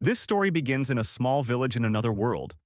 This story begins in a small village in another world.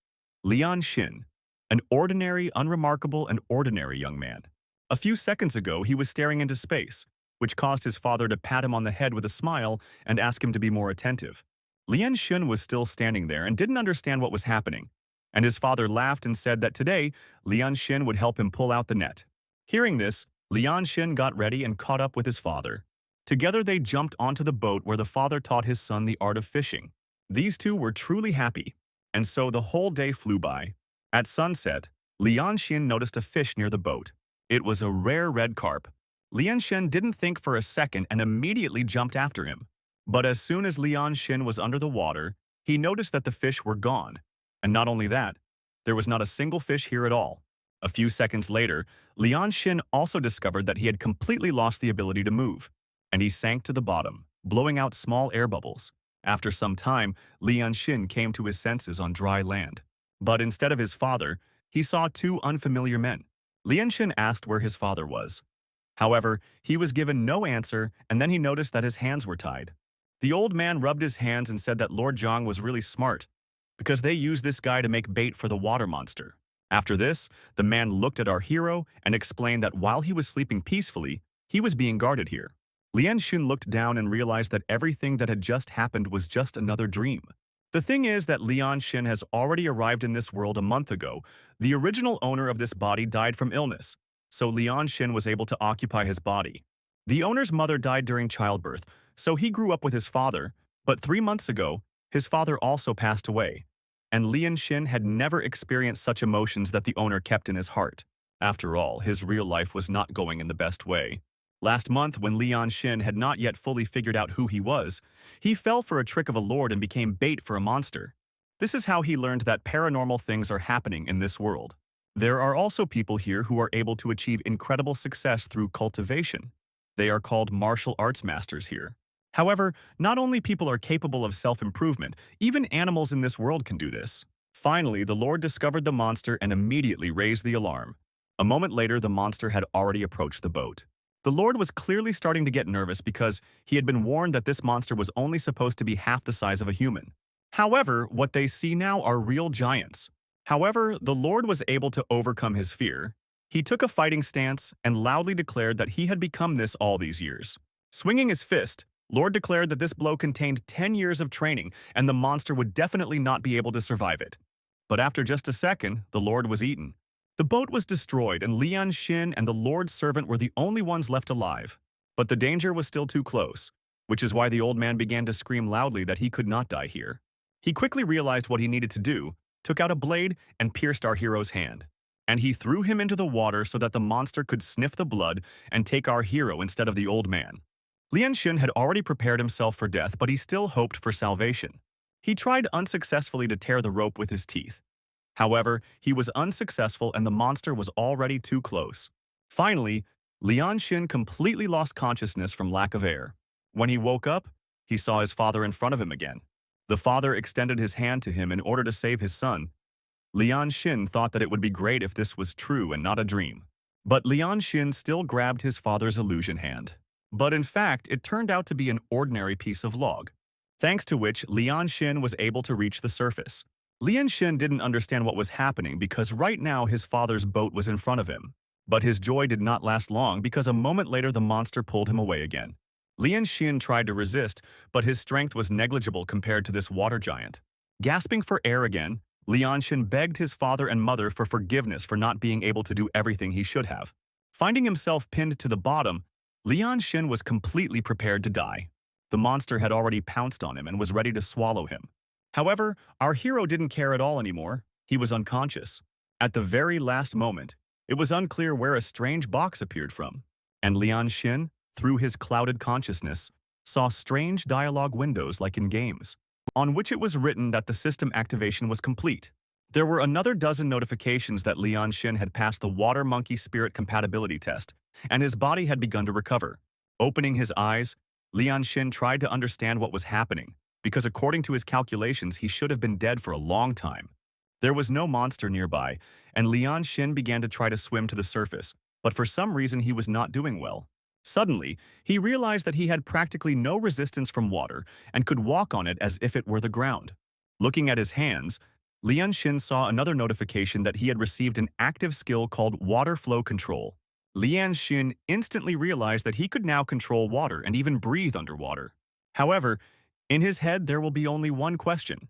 Lian Xin, an ordinary, unremarkable, and ordinary young man. A few seconds ago, he was staring into space, which caused his father to pat him on the head with a smile and ask him to be more attentive. Lian Xin was still standing there and didn't understand what was happening, and his father laughed and said that today, Lian Xin would help him pull out the net. Hearing this, Lian Xin got ready and caught up with his father. Together they jumped onto the boat where the father taught his son the art of fishing. These two were truly happy, and so the whole day flew by. At sunset, Lian Xin noticed a fish near the boat. It was a rare red carp. Lian Xin didn't think for a second and immediately jumped after him. But as soon as Lian Xin was under the water, he noticed that the fish were gone. And not only that, there was not a single fish here at all. A few seconds later, Lian Xin also discovered that he had completely lost the ability to move, and he sank to the bottom, blowing out small air bubbles. After some time, Lian Xin came to his senses on dry land. But instead of his father, he saw two unfamiliar men. Lian Xin asked where his father was. However, he was given no answer, and then he noticed that his hands were tied. The old man rubbed his hands and said that Lord Zhang was really smart, because they used this guy to make bait for the water monster. After this, the man looked at our hero and explained that while he was sleeping peacefully, he was being guarded here. Lian Xun looked down and realized that everything that had just happened was just another dream. The thing is that Lian Xin has already arrived in this world a month ago. The original owner of this body died from illness, so Lian Xin was able to occupy his body. The owner's mother died during childbirth, so he grew up with his father, but 3 months ago, his father also passed away, and Lian Xin had never experienced such emotions that the owner kept in his heart. After all, his real life was not going in the best way. Last month, when Lian Xin had not yet fully figured out who he was, he fell for a trick of a lord and became bait for a monster. This is how he learned that paranormal things are happening in this world. There are also people here who are able to achieve incredible success through cultivation. They are called martial arts masters here. However, not only people are capable of self-improvement, even animals in this world can do this. Finally, the Lord discovered the monster and immediately raised the alarm. A moment later, the monster had already approached the boat. The Lord was clearly starting to get nervous because he had been warned that this monster was only supposed to be half the size of a human. However, what they see now are real giants. However, the Lord was able to overcome his fear. He took a fighting stance and loudly declared that he had become this all these years. Swinging his fist, Lord declared that this blow contained 10 years of training and the monster would definitely not be able to survive it. But after just a second, the Lord was eaten. The boat was destroyed and Lian Xin and the Lord's servant were the only ones left alive. But the danger was still too close, which is why the old man began to scream loudly that he could not die here. He quickly realized what he needed to do, took out a blade and pierced our hero's hand. And he threw him into the water so that the monster could sniff the blood and take our hero instead of the old man. Lian Xin had already prepared himself for death, but he still hoped for salvation. He tried unsuccessfully to tear the rope with his teeth. However, he was unsuccessful and the monster was already too close. Finally, Lian Xin completely lost consciousness from lack of air. When he woke up, he saw his father in front of him again. The father extended his hand to him in order to save his son. Lian Xin thought that it would be great if this was true and not a dream. But Lian Xin still grabbed his father's illusion hand. But in fact, it turned out to be an ordinary piece of log, thanks to which Lian Xin was able to reach the surface. Lian Xin didn't understand what was happening because right now his father's boat was in front of him. But his joy did not last long because a moment later the monster pulled him away again. Lian Xin tried to resist, but his strength was negligible compared to this water giant. Gasping for air again, Lian Xin begged his father and mother for forgiveness for not being able to do everything he should have. Finding himself pinned to the bottom, Lian Xin was completely prepared to die. The monster had already pounced on him and was ready to swallow him. However, our hero didn't care at all anymore. He was unconscious. At the very last moment, it was unclear where a strange box appeared from, and Lian Xin, through his clouded consciousness, saw strange dialogue windows like in games, on which it was written that the system activation was complete. There were another dozen notifications that Lian Xin had passed the water monkey spirit compatibility test, and his body had begun to recover. Opening his eyes, Lian Xin tried to understand what was happening, because according to his calculations, he should have been dead for a long time. There was no monster nearby, and Lian Xin began to try to swim to the surface, but for some reason he was not doing well. Suddenly, he realized that he had practically no resistance from water and could walk on it as if it were the ground. Looking at his hands, Lian Xin saw another notification that he had received an active skill called Water Flow Control. Lian Xin instantly realized that he could now control water and even breathe underwater. However, in his head there will be only one question.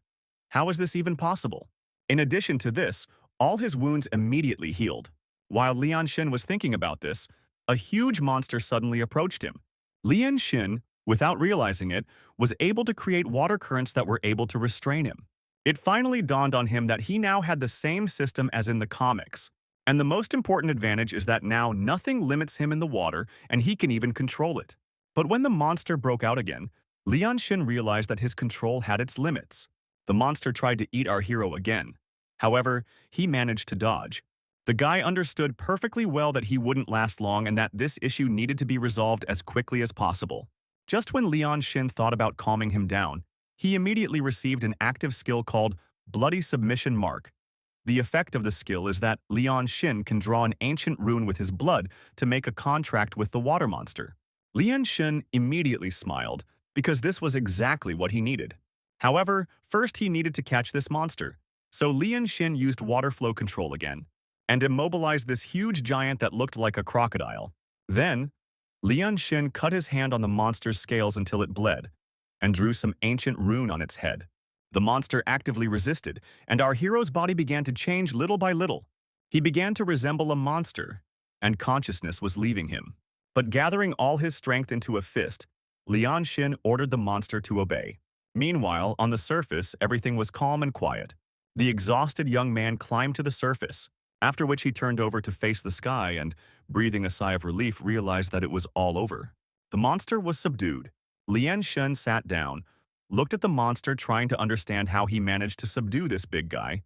How is this even possible? In addition to this, all his wounds immediately healed. While Lian Xin was thinking about this, a huge monster suddenly approached him. Lian Xin, without realizing it, was able to create water currents that were able to restrain him. It finally dawned on him that he now had the same system as in the comics. And the most important advantage is that now nothing limits him in the water and he can even control it. But when the monster broke out again, Lian Xin realized that his control had its limits. The monster tried to eat our hero again. However, he managed to dodge. The guy understood perfectly well that he wouldn't last long and that this issue needed to be resolved as quickly as possible. Just when Lian Xin thought about calming him down, he immediately received an active skill called Bloody Submission Mark. The effect of the skill is that Lian Xin can draw an ancient rune with his blood to make a contract with the water monster. Lian Xin immediately smiled, because this was exactly what he needed. However, first he needed to catch this monster, so Lian Xin used water flow control again, and immobilized this huge giant that looked like a crocodile. Then, Lian Xin cut his hand on the monster's scales until it bled, and drew some ancient rune on its head. The monster actively resisted, and our hero's body began to change little by little. He began to resemble a monster, and consciousness was leaving him. But gathering all his strength into a fist, Lian Xin ordered the monster to obey. Meanwhile, on the surface, everything was calm and quiet. The exhausted young man climbed to the surface, after which he turned over to face the sky and, breathing a sigh of relief, realized that it was all over. The monster was subdued. Lian Xin sat down, looked at the monster trying to understand how he managed to subdue this big guy.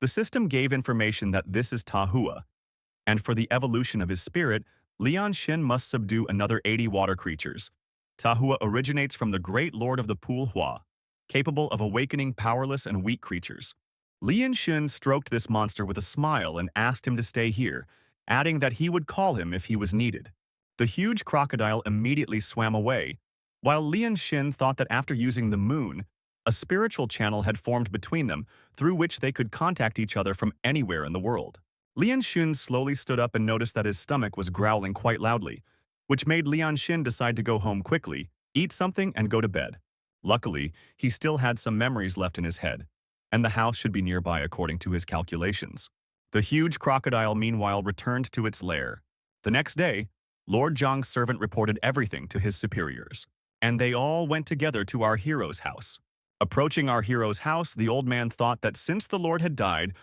The system gave information that this is Tahua, and for the evolution of his spirit, Lian Xin must subdue another 80 water creatures. Tahua originates from the great lord of the pool Hua, capable of awakening powerless and weak creatures. Lian Xin stroked this monster with a smile and asked him to stay here, adding that he would call him if he was needed. The huge crocodile immediately swam away, while Lian Xin thought that after using the moon, a spiritual channel had formed between them through which they could contact each other from anywhere in the world. Lian Xin slowly stood up and noticed that his stomach was growling quite loudly, which made Lian Xin decide to go home quickly, eat something, and go to bed. Luckily, he still had some memories left in his head, and the house should be nearby according to his calculations. The huge crocodile, meanwhile, returned to its lair. The next day, Lord Zhang's servant reported everything to his superiors, and they all went together to our hero's house. Approaching our hero's house, the old man thought that since the lord had died,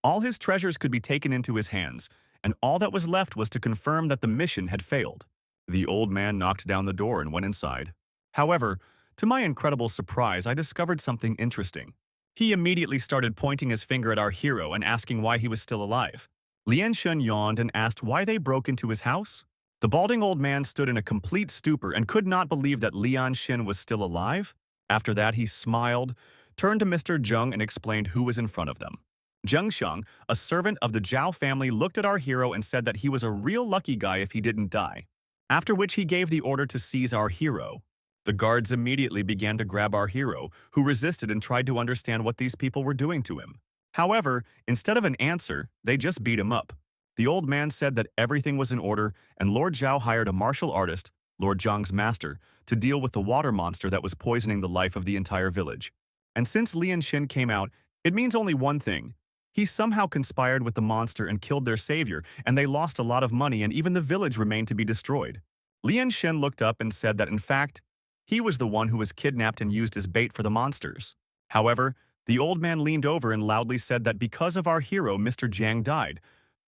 all his treasures could be taken into his hands, and all that was left was to confirm that the mission had failed. The old man knocked down the door and went inside. However, to my incredible surprise, I discovered something interesting. He immediately started pointing his finger at our hero and asking why he was still alive. Lian Shun yawned and asked why they broke into his house. The balding old man stood in a complete stupor and could not believe that Lian Xin was still alive. After that, he smiled, turned to Mr. Zheng and explained who was in front of them. Zheng Sheng, a servant of the Zhao family, looked at our hero and said that he was a real lucky guy if he didn't die, after which he gave the order to seize our hero. The guards immediately began to grab our hero, who resisted and tried to understand what these people were doing to him. However, instead of an answer, they just beat him up. The old man said that everything was in order, and Lord Zhao hired a martial artist, Lord Zhang's master, to deal with the water monster that was poisoning the life of the entire village. And since Lian Xin came out, it means only one thing. He somehow conspired with the monster and killed their savior, and they lost a lot of money and even the village remained to be destroyed. Lian Xin looked up and said that in fact, he was the one who was kidnapped and used as bait for the monsters. However, the old man leaned over and loudly said that because of our hero, Mr. Jiang died,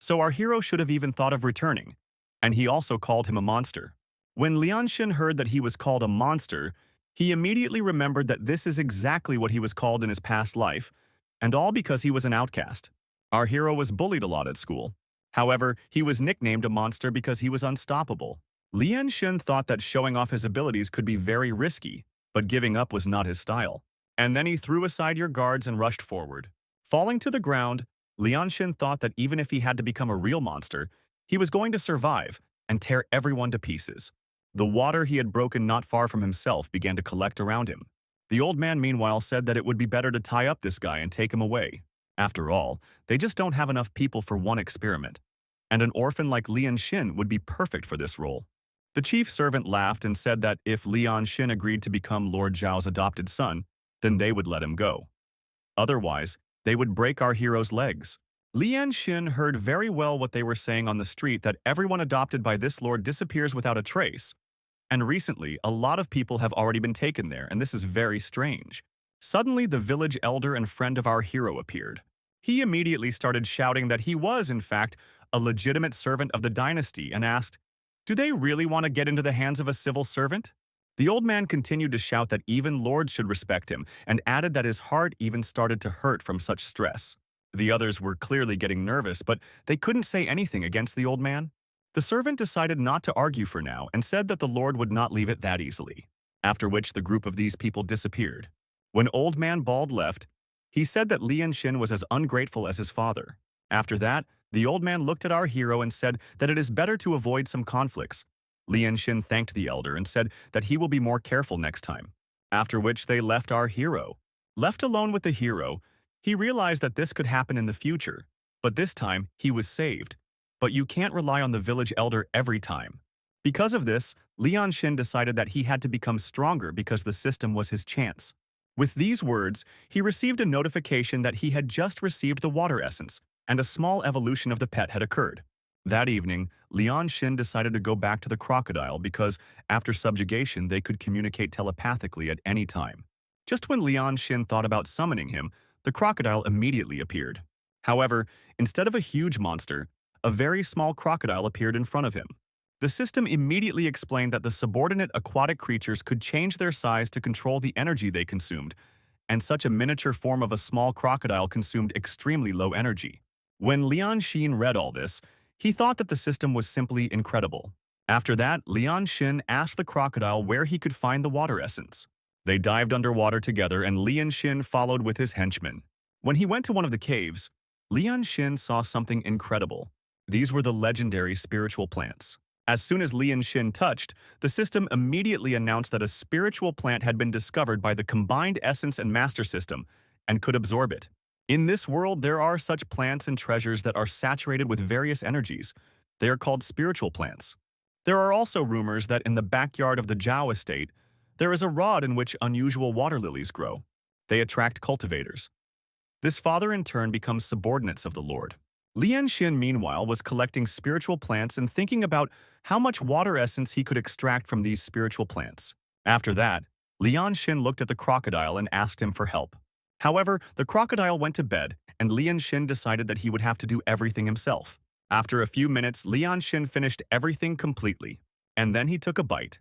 so our hero should have even thought of returning, and he also called him a monster. When Lian Xin heard that he was called a monster, he immediately remembered that this is exactly what he was called in his past life, and all because he was an outcast. Our hero was bullied a lot at school. However, he was nicknamed a monster because he was unstoppable. Lian Xin thought that showing off his abilities could be very risky, but giving up was not his style. And then he threw aside your guards and rushed forward. Falling to the ground, Lian Xin thought that even if he had to become a real monster, he was going to survive and tear everyone to pieces. The water he had broken not far from himself began to collect around him. The old man, meanwhile, said that it would be better to tie up this guy and take him away. After all, they just don't have enough people for one experiment. And an orphan like Lian Xin would be perfect for this role. The chief servant laughed and said that if Lian Xin agreed to become Lord Zhao's adopted son, then they would let him go. Otherwise, they would break our hero's legs. Lian Xin heard very well what they were saying on the street, that everyone adopted by this lord disappears without a trace. And recently, a lot of people have already been taken there, and this is very strange. Suddenly, the village elder and friend of our hero appeared. He immediately started shouting that he was, in fact, a legitimate servant of the dynasty and asked, "Do they really want to get into the hands of a civil servant?" The old man continued to shout that even lords should respect him, and added that his heart even started to hurt from such stress. The others were clearly getting nervous, but they couldn't say anything against the old man. The servant decided not to argue for now and said that the lord would not leave it that easily, after which the group of these people disappeared. When Old Man Bald left, he said that Lian Xin was as ungrateful as his father. After that, the old man looked at our hero and said that it is better to avoid some conflicts. Lian Xin thanked the elder and said that he will be more careful next time, after which they left our hero. Left alone with the hero, he realized that this could happen in the future, but this time he was saved. But you can't rely on the village elder every time. Because of this, Lian Xin decided that he had to become stronger because the system was his chance. With these words, he received a notification that he had just received the water essence, and a small evolution of the pet had occurred. That evening, Lian Xin decided to go back to the crocodile because, after subjugation, they could communicate telepathically at any time. Just when Lian Xin thought about summoning him, the crocodile immediately appeared. However, instead of a huge monster, a very small crocodile appeared in front of him. The system immediately explained that the subordinate aquatic creatures could change their size to control the energy they consumed, and such a miniature form of a small crocodile consumed extremely low energy. When Lian Xin read all this, he thought that the system was simply incredible. After that, Lian Xin asked the crocodile where he could find the water essence. They dived underwater together, and Lian Xin followed with his henchmen. When he went to one of the caves, Lian Xin saw something incredible. These were the legendary spiritual plants. As soon as Lian Xin touched, the system immediately announced that a spiritual plant had been discovered by the combined essence and master system and could absorb it. In this world, there are such plants and treasures that are saturated with various energies. They are called spiritual plants. There are also rumors that in the backyard of the Zhao estate, there is a rod in which unusual water lilies grow. They attract cultivators. This father in turn becomes subordinates of the Lord. Lian Xin, meanwhile, was collecting spiritual plants and thinking about how much water essence he could extract from these spiritual plants. After that, Lian Xin looked at the crocodile and asked him for help. However, the crocodile went to bed, and Lian Xin decided that he would have to do everything himself. After a few minutes, Lian Xin finished everything completely, and then he took a bite.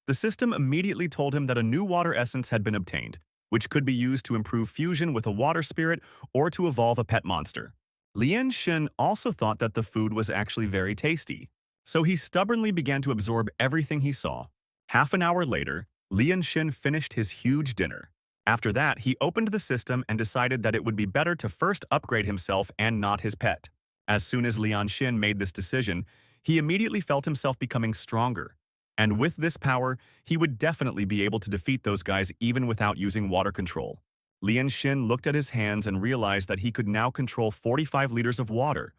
The system immediately told him that a new water essence had been obtained, which could be used to improve fusion with a water spirit or to evolve a pet monster. Lian Xin also thought that the food was actually very tasty, so he stubbornly began to absorb everything he saw. Half an hour later, Lian Xin finished his huge dinner. After that, he opened the system and decided that it would be better to first upgrade himself and not his pet. As soon as Lian Xin made this decision, he immediately felt himself becoming stronger. And with this power, he would definitely be able to defeat those guys even without using water control. Lian Xin looked at his hands and realized that he could now control 45 liters of water,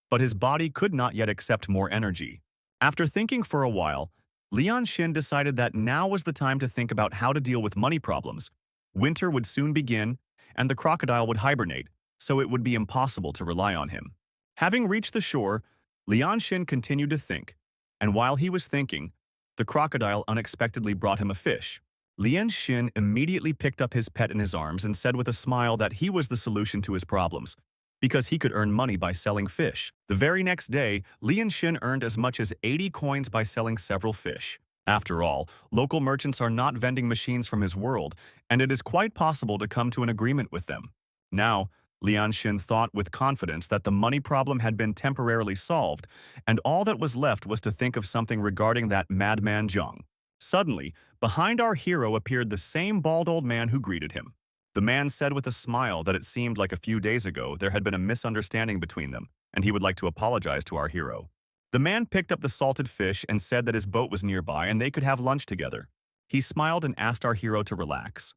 but his body could not yet accept more energy. After thinking for a while, Lian Xin decided that now was the time to think about how to deal with money problems. Winter would soon begin, and the crocodile would hibernate, so it would be impossible to rely on him. Having reached the shore, Lian Xin continued to think, and while he was thinking, the crocodile unexpectedly brought him a fish. Lian Xin immediately picked up his pet in his arms and said with a smile that he was the solution to his problems, because he could earn money by selling fish. The very next day, Lian Xin earned as much as 80 coins by selling several fish. After all, local merchants are not vending machines from his world, and it is quite possible to come to an agreement with them. Now, Lian Xin thought with confidence that the money problem had been temporarily solved, and all that was left was to think of something regarding that madman Zhang. Suddenly, behind our hero appeared the same bald old man who greeted him. The man said with a smile that it seemed like a few days ago there had been a misunderstanding between them, and he would like to apologize to our hero. The man picked up the salted fish and said that his boat was nearby and they could have lunch together. He smiled and asked our hero to relax.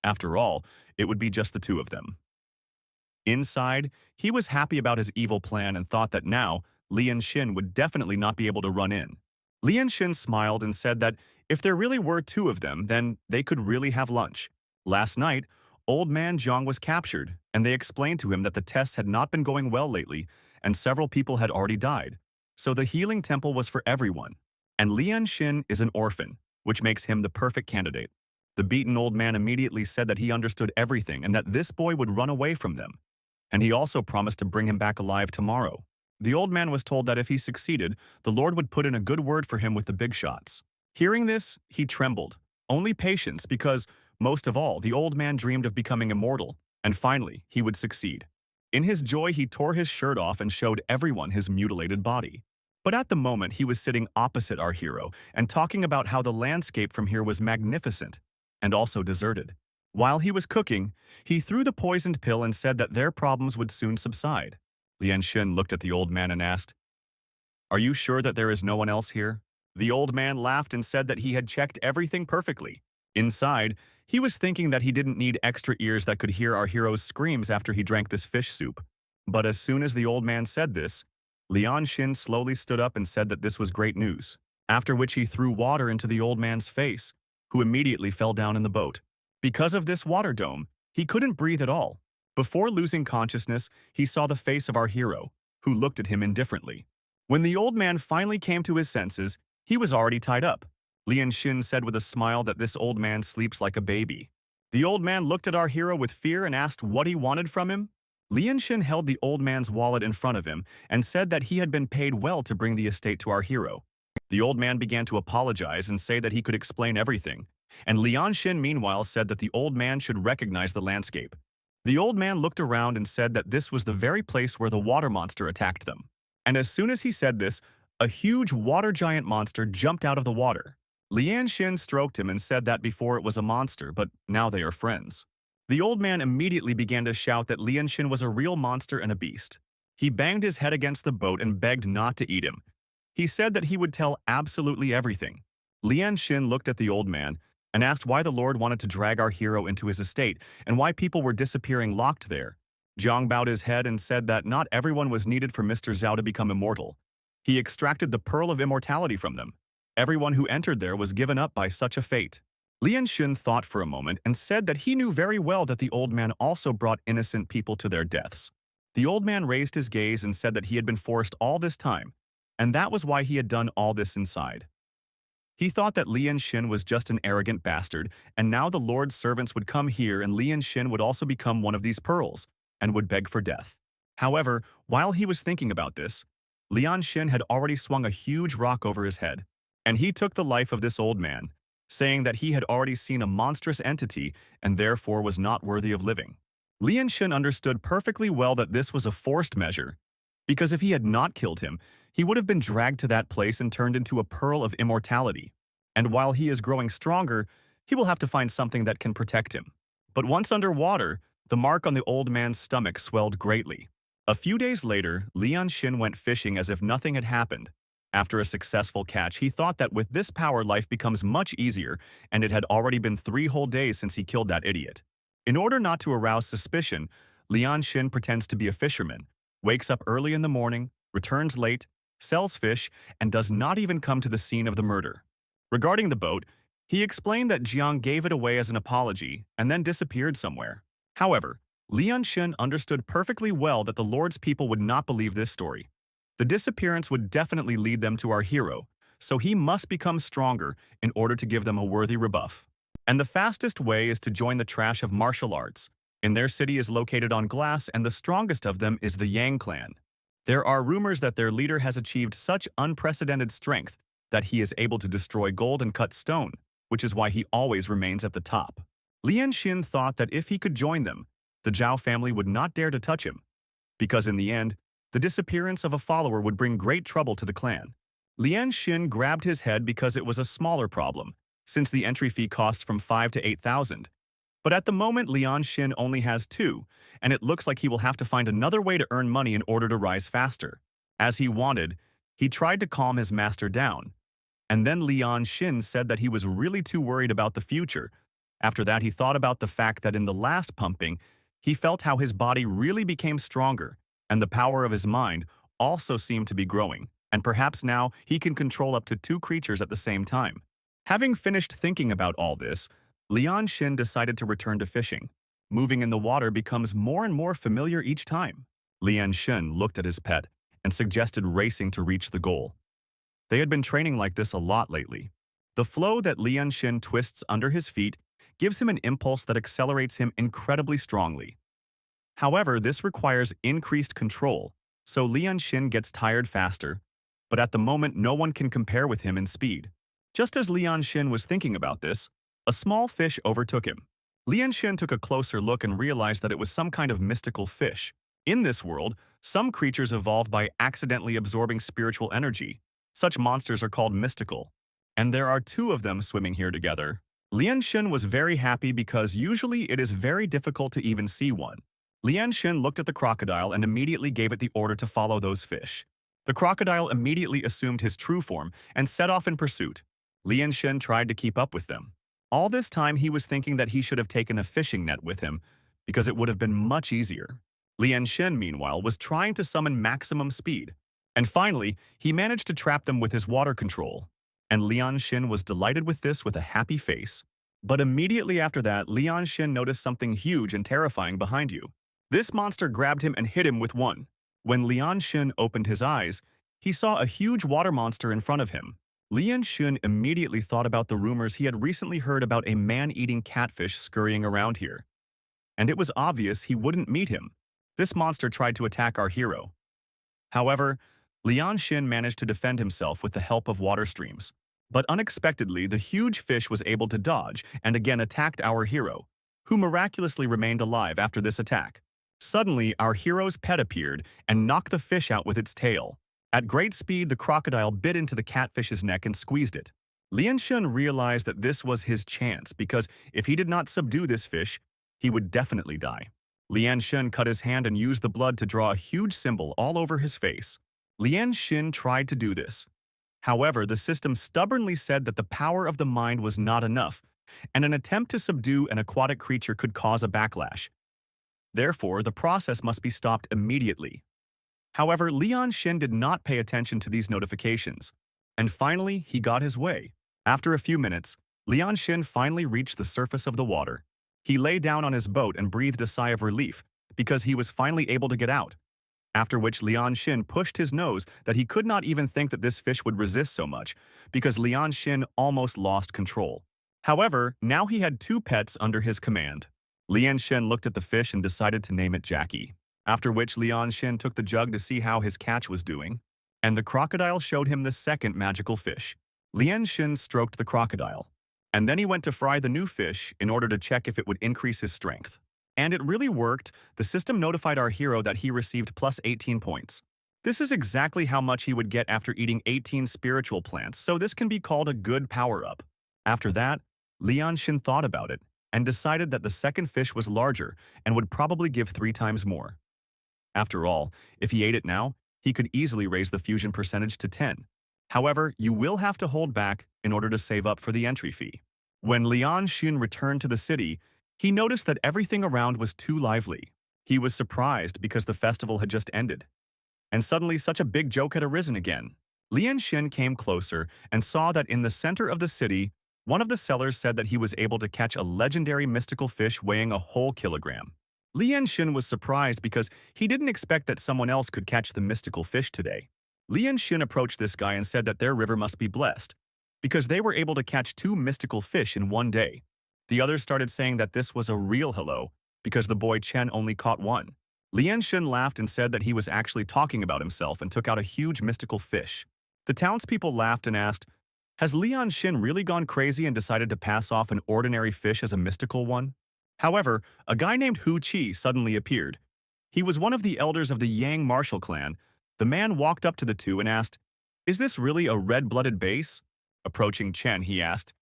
After all, it would be just the two of them. Inside, he was happy about his evil plan and thought that now, Lian Xin would definitely not be able to run in. Lian Xin smiled and said that if there really were two of them, then they could really have lunch. Last night, Old Man Zhang was captured, and they explained to him that the tests had not been going well lately, and several people had already died. So the healing temple was for everyone. And Lian Xin is an orphan, which makes him the perfect candidate. The beaten old man immediately said that he understood everything and that this boy would run away from them. And he also promised to bring him back alive tomorrow. The old man was told that if he succeeded, the Lord would put in a good word for him with the big shots. Hearing this, he trembled. Only patience, because, most of all, the old man dreamed of becoming immortal, and finally, he would succeed. In his joy, he tore his shirt off and showed everyone his mutilated body. But at the moment, he was sitting opposite our hero and talking about how the landscape from here was magnificent and also deserted. While he was cooking, he threw the poisoned pill and said that their problems would soon subside. Lian Xin looked at the old man and asked, "Are you sure that there is no one else here?" The old man laughed and said that he had checked everything perfectly. Inside, he was thinking that he didn't need extra ears that could hear our hero's screams after he drank this fish soup. But as soon as the old man said this, Lian Xin slowly stood up and said that this was great news, after which he threw water into the old man's face, who immediately fell down in the boat. Because of this water dome, he couldn't breathe at all. Before losing consciousness, he saw the face of our hero, who looked at him indifferently. When the old man finally came to his senses, he was already tied up. Lian Xin said with a smile that this old man sleeps like a baby. The old man looked at our hero with fear and asked what he wanted from him. Lian Xin held the old man's wallet in front of him and said that he had been paid well to bring the estate to our hero. The old man began to apologize and say that he could explain everything, and Lian Xin meanwhile said that the old man should recognize the landscape. The old man looked around and said that this was the very place where the water monster attacked them. And as soon as he said this, a huge water giant monster jumped out of the water. Lian Xin stroked him and said that before it was a monster, but now they are friends. The old man immediately began to shout that Lian Xin was a real monster and a beast. He banged his head against the boat and begged not to eat him. He said that he would tell absolutely everything. Lian Xin looked at the old man and asked why the Lord wanted to drag our hero into his estate and why people were disappearing locked there. Jiang bowed his head and said that not everyone was needed for Mr. Zhao to become immortal. He extracted the pearl of immortality from them. Everyone who entered there was given up by such a fate. Lian Xin thought for a moment and said that he knew very well that the old man also brought innocent people to their deaths. The old man raised his gaze and said that he had been forced all this time, and that was why he had done all this inside. He thought that Lian Xin was just an arrogant bastard, and now the Lord's servants would come here and Lian Xin would also become one of these pearls, and would beg for death. However, while he was thinking about this, Lian Xin had already swung a huge rock over his head, and he took the life of this old man, saying that he had already seen a monstrous entity and therefore was not worthy of living. Lian Xin understood perfectly well that this was a forced measure, because if he had not killed him, he would have been dragged to that place and turned into a pearl of immortality. And while he is growing stronger, he will have to find something that can protect him. But once underwater, the mark on the old man's stomach swelled greatly. A few days later, Lian Xin went fishing as if nothing had happened. After a successful catch, he thought that with this power life becomes much easier, and it had already been 3 whole days since he killed that idiot. In order not to arouse suspicion, Lian Xin pretends to be a fisherman, wakes up early in the morning, returns late, sells fish, and does not even come to the scene of the murder. Regarding the boat, he explained that Jiang gave it away as an apology and then disappeared somewhere. However, Lian Xin understood perfectly well that the Lord's people would not believe this story. The disappearance would definitely lead them to our hero, so he must become stronger in order to give them a worthy rebuff. And the fastest way is to join the trash of martial arts. In their city is located on glass, and the strongest of them is the Yang clan. There are rumors that their leader has achieved such unprecedented strength that he is able to destroy gold and cut stone, which is why he always remains at the top. Lian Xin thought that if he could join them, the Zhao family would not dare to touch him, because in the end, the disappearance of a follower would bring great trouble to the clan. Lian Xin grabbed his head because it was a smaller problem, since the entry fee costs from 5 to 8,000. But at the moment, Lian Xin only has 2, and it looks like he will have to find another way to earn money in order to rise faster. As he wanted, He tried to calm his master down, and then Lian Xin said that he was really too worried about the future. After that, he thought about the fact that in the last pumping, he felt how his body really became stronger, and the power of his mind also seemed to be growing, and perhaps now he can control up to two creatures at the same time. Having finished thinking about all this, Lian Xin decided to return to fishing. Moving in the water becomes more and more familiar each time. Lian Xin looked at his pet and suggested racing to reach the goal. They had been training like this a lot lately. The flow that Lian Xin twists under his feet gives him an impulse that accelerates him incredibly strongly. However, this requires increased control, so Lian Xin gets tired faster, but at the moment no one can compare with him in speed. Just as Lian Xin was thinking about this, a small fish overtook him. Lian Xin took a closer look and realized that it was some kind of mystical fish. In this world, some creatures evolve by accidentally absorbing spiritual energy. Such monsters are called mystical, and there are two of them swimming here together. Lian Xin was very happy because usually it is very difficult to even see one. Lian Xin looked at the crocodile and immediately gave it the order to follow those fish. The crocodile immediately assumed his true form and set off in pursuit. Lian Xin tried to keep up with them. All this time he was thinking that he should have taken a fishing net with him because it would have been much easier. Lian Xin, meanwhile, was trying to summon maximum speed. And finally, he managed to trap them with his water control. And Lian Xin was delighted with this with a happy face. But immediately after that, Lian Xin noticed something huge and terrifying behind you. This monster grabbed him and hit him with one. When Lian Xin opened his eyes, he saw a huge water monster in front of him. Lian Xin immediately thought about the rumors he had recently heard about a man-eating catfish scurrying around here. And it was obvious he wouldn't meet him. This monster tried to attack our hero. However, Lian Xin managed to defend himself with the help of water streams. But unexpectedly, the huge fish was able to dodge and again attacked our hero, who miraculously remained alive after this attack. Suddenly, our hero's pet appeared and knocked the fish out with its tail. At great speed, the crocodile bit into the catfish's neck and squeezed it. Lian Xin realized that this was his chance because if he did not subdue this fish, he would definitely die. Lian Xin cut his hand and used the blood to draw a huge symbol all over his face. Lian Xin tried to do this. However, the system stubbornly said that the power of the mind was not enough, and an attempt to subdue an aquatic creature could cause a backlash. Therefore, the process must be stopped immediately. However, Lian Xin did not pay attention to these notifications, and finally, he got his way. After a few minutes, Lian Xin finally reached the surface of the water. He lay down on his boat and breathed a sigh of relief because he was finally able to get out. After which Lian Xin pushed his nose that he could not even think that this fish would resist so much because Lian Xin almost lost control. However, now he had two pets under his command. Lian Xin looked at the fish and decided to name it Jackie. After which Lian Xin took the jug to see how his catch was doing, and the crocodile showed him the second magical fish. Lian Xin stroked the crocodile, and then he went to fry the new fish in order to check if it would increase his strength. And it really worked. The system notified our hero that he received plus 18 points. This is exactly how much he would get after eating 18 spiritual plants, so this can be called a good power-up. After that, Lian Xin thought about it and decided that the second fish was larger and would probably give 3 times more. After all, if he ate it now, he could easily raise the fusion percentage to 10. However, you will have to hold back in order to save up for the entry fee. When Lian Xin returned to the city, he noticed that everything around was too lively. He was surprised because the festival had just ended. And suddenly such a big joke had arisen again. Lian Xin came closer and saw that in the center of the city, one of the sellers said that he was able to catch a legendary mystical fish weighing a whole kilogram. Lian Xin was surprised because he didn't expect that someone else could catch the mystical fish today. Lian Xin approached this guy and said that their river must be blessed because they were able to catch 2 mystical fish in one day. The others started saying that this was a real hello because the boy Chen only caught 1. Lian Xin laughed and said that he was actually talking about himself and took out a huge mystical fish. The townspeople laughed and asked, "Has Lian Xin really gone crazy and decided to pass off an ordinary fish as a mystical one?" However, a guy named Hu Qi suddenly appeared. He was one of the elders of the Yang martial clan. The man walked up to the two and asked, "Is this really a red-blooded base?" Approaching Chen, he asked,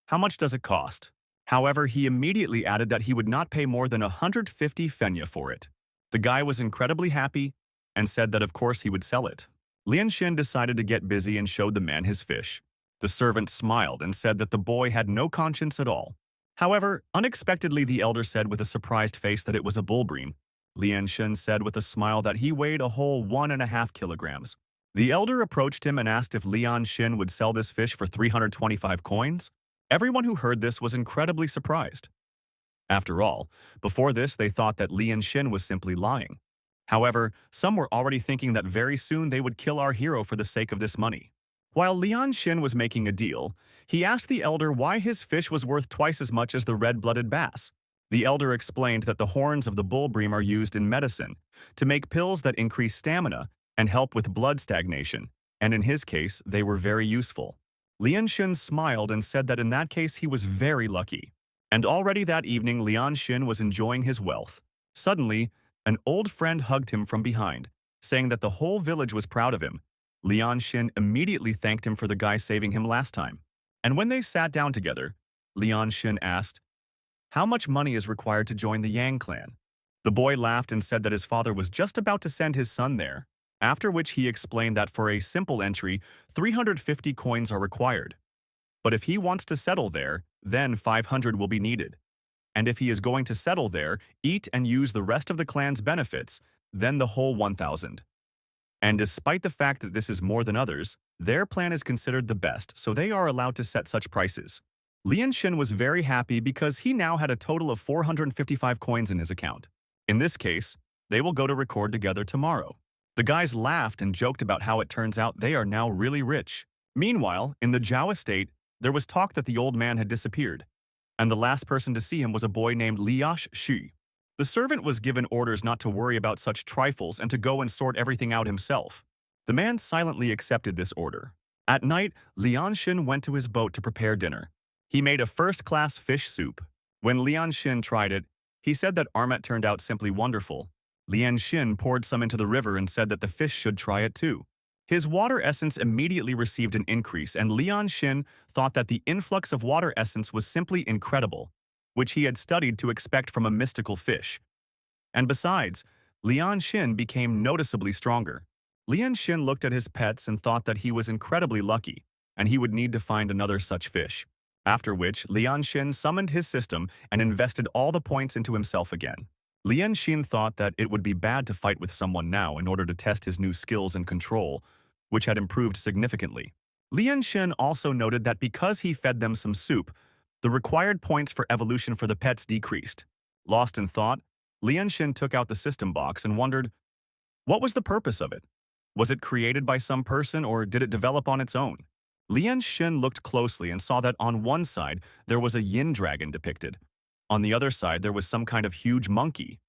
"How much does it cost?" However, he immediately added that he would not pay more than 150 fenya for it. The guy was incredibly happy and said that of course he would sell it. Lian Xin decided to get busy and showed the man his fish. The servant smiled and said that the boy had no conscience at all. However, unexpectedly the elder said with a surprised face that it was a bull bream. Lian Xin said with a smile that he weighed a whole 1.5 kilograms. The elder approached him and asked if Lian Xin would sell this fish for 325 coins. Everyone who heard this was incredibly surprised. After all, before this they thought that Lian Xin was simply lying. However, some were already thinking that very soon they would kill our hero for the sake of this money. While Lian Xin was making a deal, he asked the elder why his fish was worth twice as much as the red-blooded bass. The elder explained that the horns of the bull bream are used in medicine to make pills that increase stamina and help with blood stagnation, and in his case, they were very useful. Lian Xin smiled and said that in that case he was very lucky. And already that evening, Lian Xin was enjoying his wealth. Suddenly, an old friend hugged him from behind, saying that the whole village was proud of him. Lian Xin immediately thanked him for the guy saving him last time. And when they sat down together, Lian Xin asked, "How much money is required to join the Yang clan?" The boy laughed and said that his father was just about to send his son there, after which he explained that for a simple entry, 350 coins are required. But if he wants to settle there, then 500 will be needed. And if he is going to settle there, eat and use the rest of the clan's benefits, then the whole 1,000. And despite the fact that this is more than others, their plan is considered the best, so they are allowed to set such prices. Lian Xin was very happy because he now had a total of 455 coins in his account. In this case, they will go to record together tomorrow. The guys laughed and joked about how it turns out they are now really rich. Meanwhile, in the Zhao estate, there was talk that the old man had disappeared, and the last person to see him was a boy named Liash Xu. The servant was given orders not to worry about such trifles and to go and sort everything out himself. The man silently accepted this order. At night, Lian Xin went to his boat to prepare dinner. He made a first-class fish soup. When Lian Xin tried it, he said that Armet turned out simply wonderful. Lian Xin poured some into the river and said that the fish should try it too. His water essence immediately received an increase, and Lian Xin thought that the influx of water essence was simply incredible, which he had studied to expect from a mystical fish. And besides, Lian Xin became noticeably stronger. Lian Xin looked at his pets and thought that he was incredibly lucky, and he would need to find another such fish. After which, Lian Xin summoned his system and invested all the points into himself again. Lian Xin thought that it would be bad to fight with someone now in order to test his new skills and control, which had improved significantly. Lian Xin also noted that because he fed them some soup, the required points for evolution for the pets decreased. Lost in thought, Lian Xin took out the system box and wondered, what was the purpose of it? Was it created by some person or did it develop on its own? Lian Xin looked closely and saw that on one side there was a yin dragon depicted. On the other side there was some kind of huge monkey.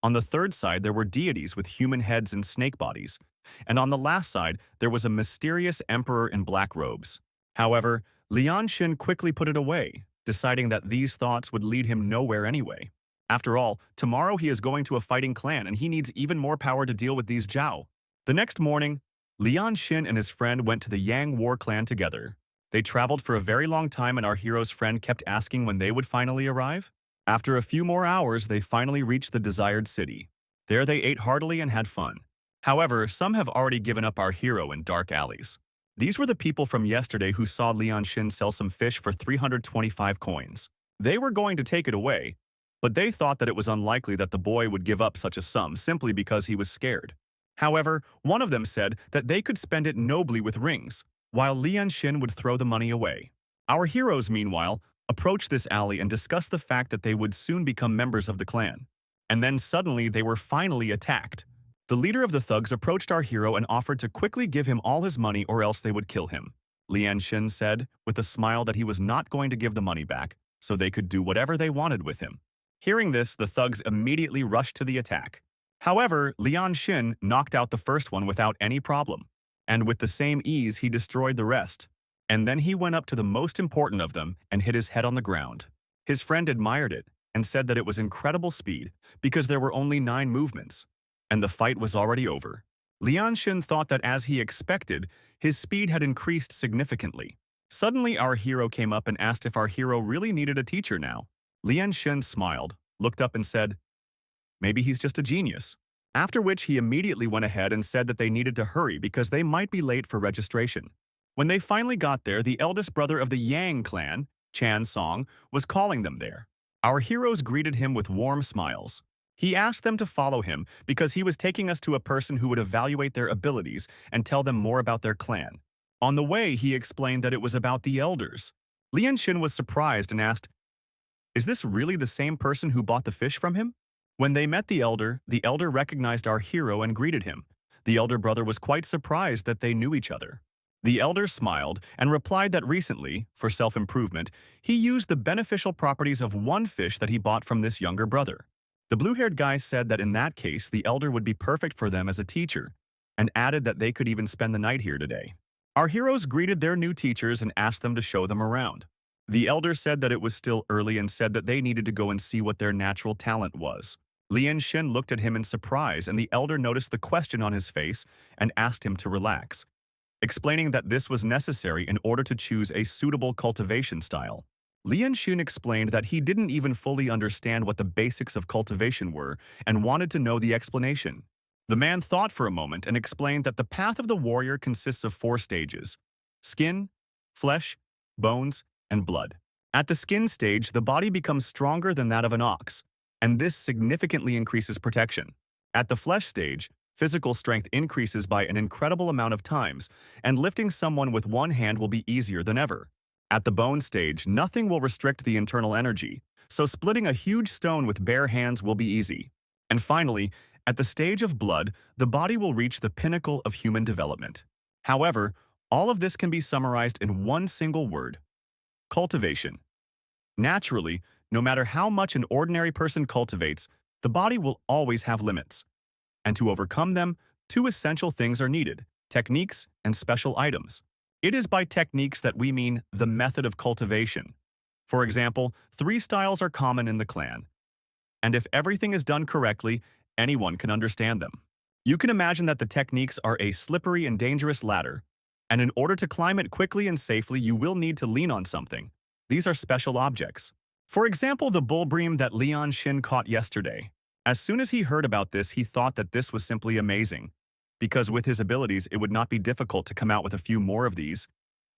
On the third side there were deities with human heads and snake bodies. And on the last side there was a mysterious emperor in black robes. However, Lian Xin quickly put it away, deciding that these thoughts would lead him nowhere anyway. After all, tomorrow he is going to a fighting clan and he needs even more power to deal with these Zhao. The next morning, Lian Xin and his friend went to the Yang war clan together. They traveled for a very long time and our hero's friend kept asking when they would finally arrive. After a few more hours, they finally reached the desired city. There they ate heartily and had fun. However, some have already given up our hero in dark alleys. These were the people from yesterday who saw Lian Xin sell some fish for 325 coins. They were going to take it away, but they thought that it was unlikely that the boy would give up such a sum simply because he was scared. However, one of them said that they could spend it nobly with rings, while Lian Xin would throw the money away. Our heroes, meanwhile, approached this alley and discussed the fact that they would soon become members of the clan. And then suddenly they were finally attacked. The leader of the thugs approached our hero and offered to quickly give him all his money or else they would kill him. Lian Xin said, with a smile, that he was not going to give the money back, so they could do whatever they wanted with him. Hearing this, the thugs immediately rushed to the attack. However, Lian Xin knocked out the first one without any problem, and with the same ease he destroyed the rest. And then he went up to the most important of them and hit his head on the ground. His friend admired it and said that it was incredible speed because there were only 9 movements, and the fight was already over. Lian Xin thought that as he expected, his speed had increased significantly. Suddenly our hero came up and asked if our hero really needed a teacher now. Lian Xin smiled, looked up and said, "Maybe he's just a genius." After which he immediately went ahead and said that they needed to hurry because they might be late for registration. When they finally got there, the eldest brother of the Yang clan, Chan Song, was calling them there. Our heroes greeted him with warm smiles. He asked them to follow him because he was taking us to a person who would evaluate their abilities and tell them more about their clan. On the way, he explained that it was about the elders. Lian Xin was surprised and asked, "Is this really the same person who bought the fish from him?" When they met the elder recognized our hero and greeted him. The elder brother was quite surprised that they knew each other. The elder smiled and replied that recently, for self-improvement, he used the beneficial properties of one fish that he bought from this younger brother. The blue-haired guy said that in that case, the elder would be perfect for them as a teacher, and added that they could even spend the night here today. Our heroes greeted their new teachers and asked them to show them around. The elder said that it was still early and said that they needed to go and see what their natural talent was. Lian Xin looked at him in surprise, and the elder noticed the question on his face and asked him to relax, explaining that this was necessary in order to choose a suitable cultivation style. Lian Xun explained that he didn't even fully understand what the basics of cultivation were and wanted to know the explanation. The man thought for a moment and explained that the path of the warrior consists of 4 stages: skin, flesh, bones, and blood. At the skin stage, the body becomes stronger than that of an ox, and this significantly increases protection. At the flesh stage, physical strength increases by an incredible amount of times, and lifting someone with one hand will be easier than ever. At the bone stage, nothing will restrict the internal energy, so splitting a huge stone with bare hands will be easy. And finally, at the stage of blood, the body will reach the pinnacle of human development. However, all of this can be summarized in one single word: cultivation. Naturally, no matter how much an ordinary person cultivates, the body will always have limits. And to overcome them, 2 essential things are needed: techniques and special items. It is by techniques that we mean the method of cultivation. For example, 3 styles are common in the clan, and if everything is done correctly, anyone can understand them. You can imagine that the techniques are a slippery and dangerous ladder, and in order to climb it quickly and safely, you will need to lean on something. These are special objects. For example, the bull bream that Lian Xin caught yesterday. As soon as he heard about this, he thought that this was simply amazing, because with his abilities, it would not be difficult to come out with a few more of these.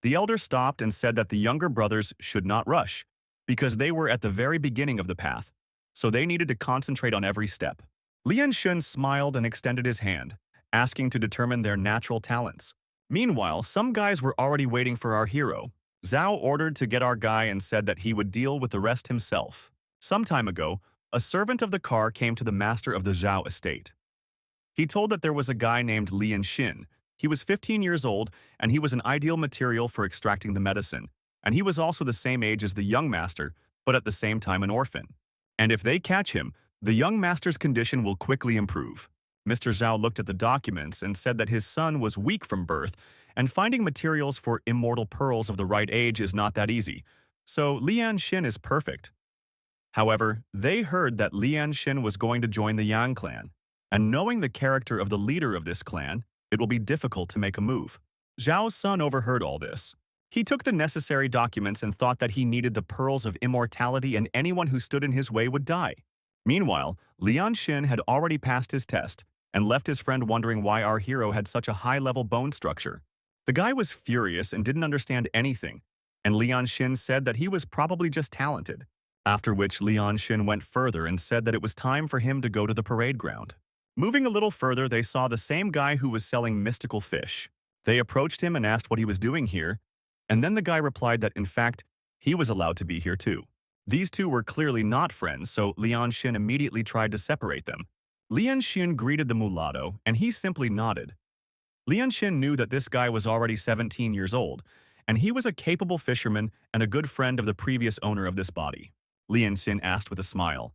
The elder stopped and said that the younger brothers should not rush, because they were at the very beginning of the path, so they needed to concentrate on every step. Lian Xun smiled and extended his hand, asking to determine their natural talents. Meanwhile, some guys were already waiting for our hero. Zhao ordered to get our guy and said that he would deal with the rest himself. Some time ago, a servant of the car came to the master of the Zhao estate. He told that there was a guy named Lian Xin. He was 15 years old, and he was an ideal material for extracting the medicine. And he was also the same age as the young master, but at the same time an orphan. And if they catch him, the young master's condition will quickly improve. Mr. Zhao looked at the documents and said that his son was weak from birth, and finding materials for immortal pearls of the right age is not that easy. So Lian Xin is perfect. However, they heard that Lian Xin was going to join the Yang clan, and knowing the character of the leader of this clan, it will be difficult to make a move. Zhao's son overheard all this. He took the necessary documents and thought that he needed the pearls of immortality and anyone who stood in his way would die. Meanwhile, Lian Xin had already passed his test and left his friend wondering why our hero had such a high-level bone structure. The guy was furious and didn't understand anything, and Lian Xin said that he was probably just talented. After which Lian Xin went further and said that it was time for him to go to the parade ground. Moving a little further, they saw the same guy who was selling mystical fish. They approached him and asked what he was doing here, and then the guy replied that, in fact, he was allowed to be here too. These two were clearly not friends, so Lian Xin immediately tried to separate them. Lian Xin greeted the mulatto, and he simply nodded. Lian Xin knew that this guy was already 17 years old, and he was a capable fisherman and a good friend of the previous owner of this body. Lian Xin asked with a smile,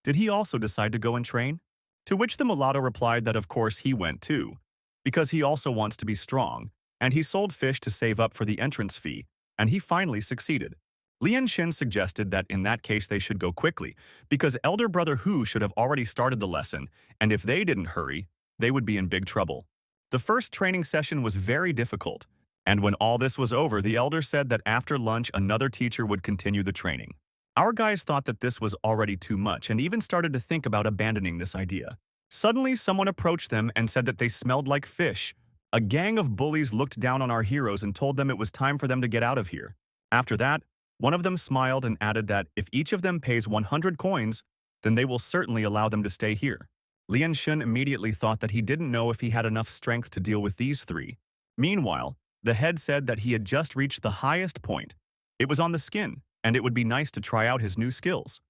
"Did he also decide to go and train?" To which the mulatto replied that of course he went too, because he also wants to be strong, and he sold fish to save up for the entrance fee, and he finally succeeded. Lian Xin suggested that in that case they should go quickly, because elder brother Hu should have already started the lesson, and if they didn't hurry, they would be in big trouble. The first training session was very difficult, and when all this was over, the elder said that after lunch another teacher would continue the training. Our guys thought that this was already too much and even started to think about abandoning this idea. Suddenly, someone approached them and said that they smelled like fish. A gang of bullies looked down on our heroes and told them it was time for them to get out of here. After that, one of them smiled and added that if each of them pays 100 coins, then they will certainly allow them to stay here. Lian Shun immediately thought that he didn't know if he had enough strength to deal with these three. Meanwhile, the head said that he had just reached the highest point. It was on the skin, and it would be nice to try out his new skills.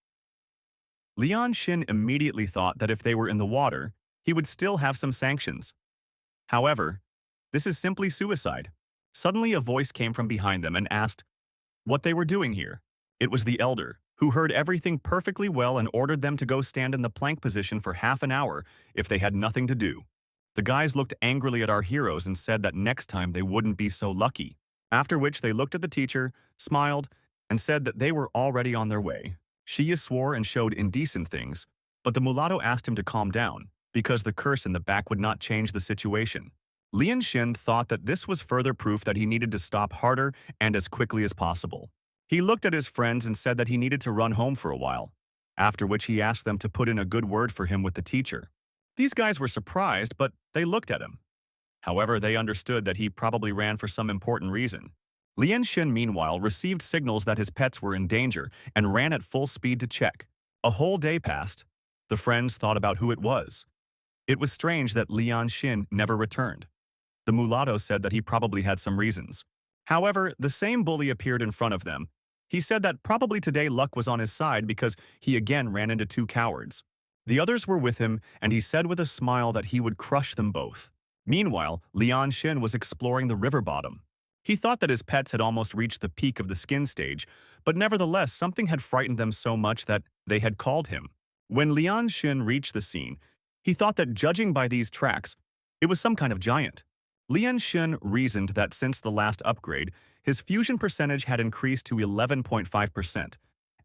Lian Shin immediately thought that if they were in the water, he would still have some sanctions. However, this is simply suicide. Suddenly a voice came from behind them and asked what they were doing here. It was the elder, who heard everything perfectly well and ordered them to go stand in the plank position for half an hour if they had nothing to do. The guys looked angrily at our heroes and said that next time they wouldn't be so lucky, after which they looked at the teacher, smiled, and said that they were already on their way. Shia swore and showed indecent things, but the mulatto asked him to calm down, because the curse in the back would not change the situation. Lian Xin thought that this was further proof that he needed to stop harder and as quickly as possible. He looked at his friends and said that he needed to run home for a while, after which he asked them to put in a good word for him with the teacher. These guys were surprised, but they looked at him. However, they understood that he probably ran for some important reason. Lian Xin, meanwhile, received signals that his pets were in danger and ran at full speed to check. A whole day passed. The friends thought about who it was. It was strange that Lian Xin never returned. The mulatto said that he probably had some reasons. However, the same bully appeared in front of them. He said that probably today luck was on his side because he again ran into two cowards. The others were with him, and he said with a smile that he would crush them both. Meanwhile, Lian Xin was exploring the river bottom. He thought that his pets had almost reached the peak of the skin stage, but nevertheless something had frightened them so much that they had called him. When Lian Xin reached the scene, he thought that judging by these tracks, it was some kind of giant. Lian Xin reasoned that since the last upgrade, his fusion percentage had increased to 11.5%,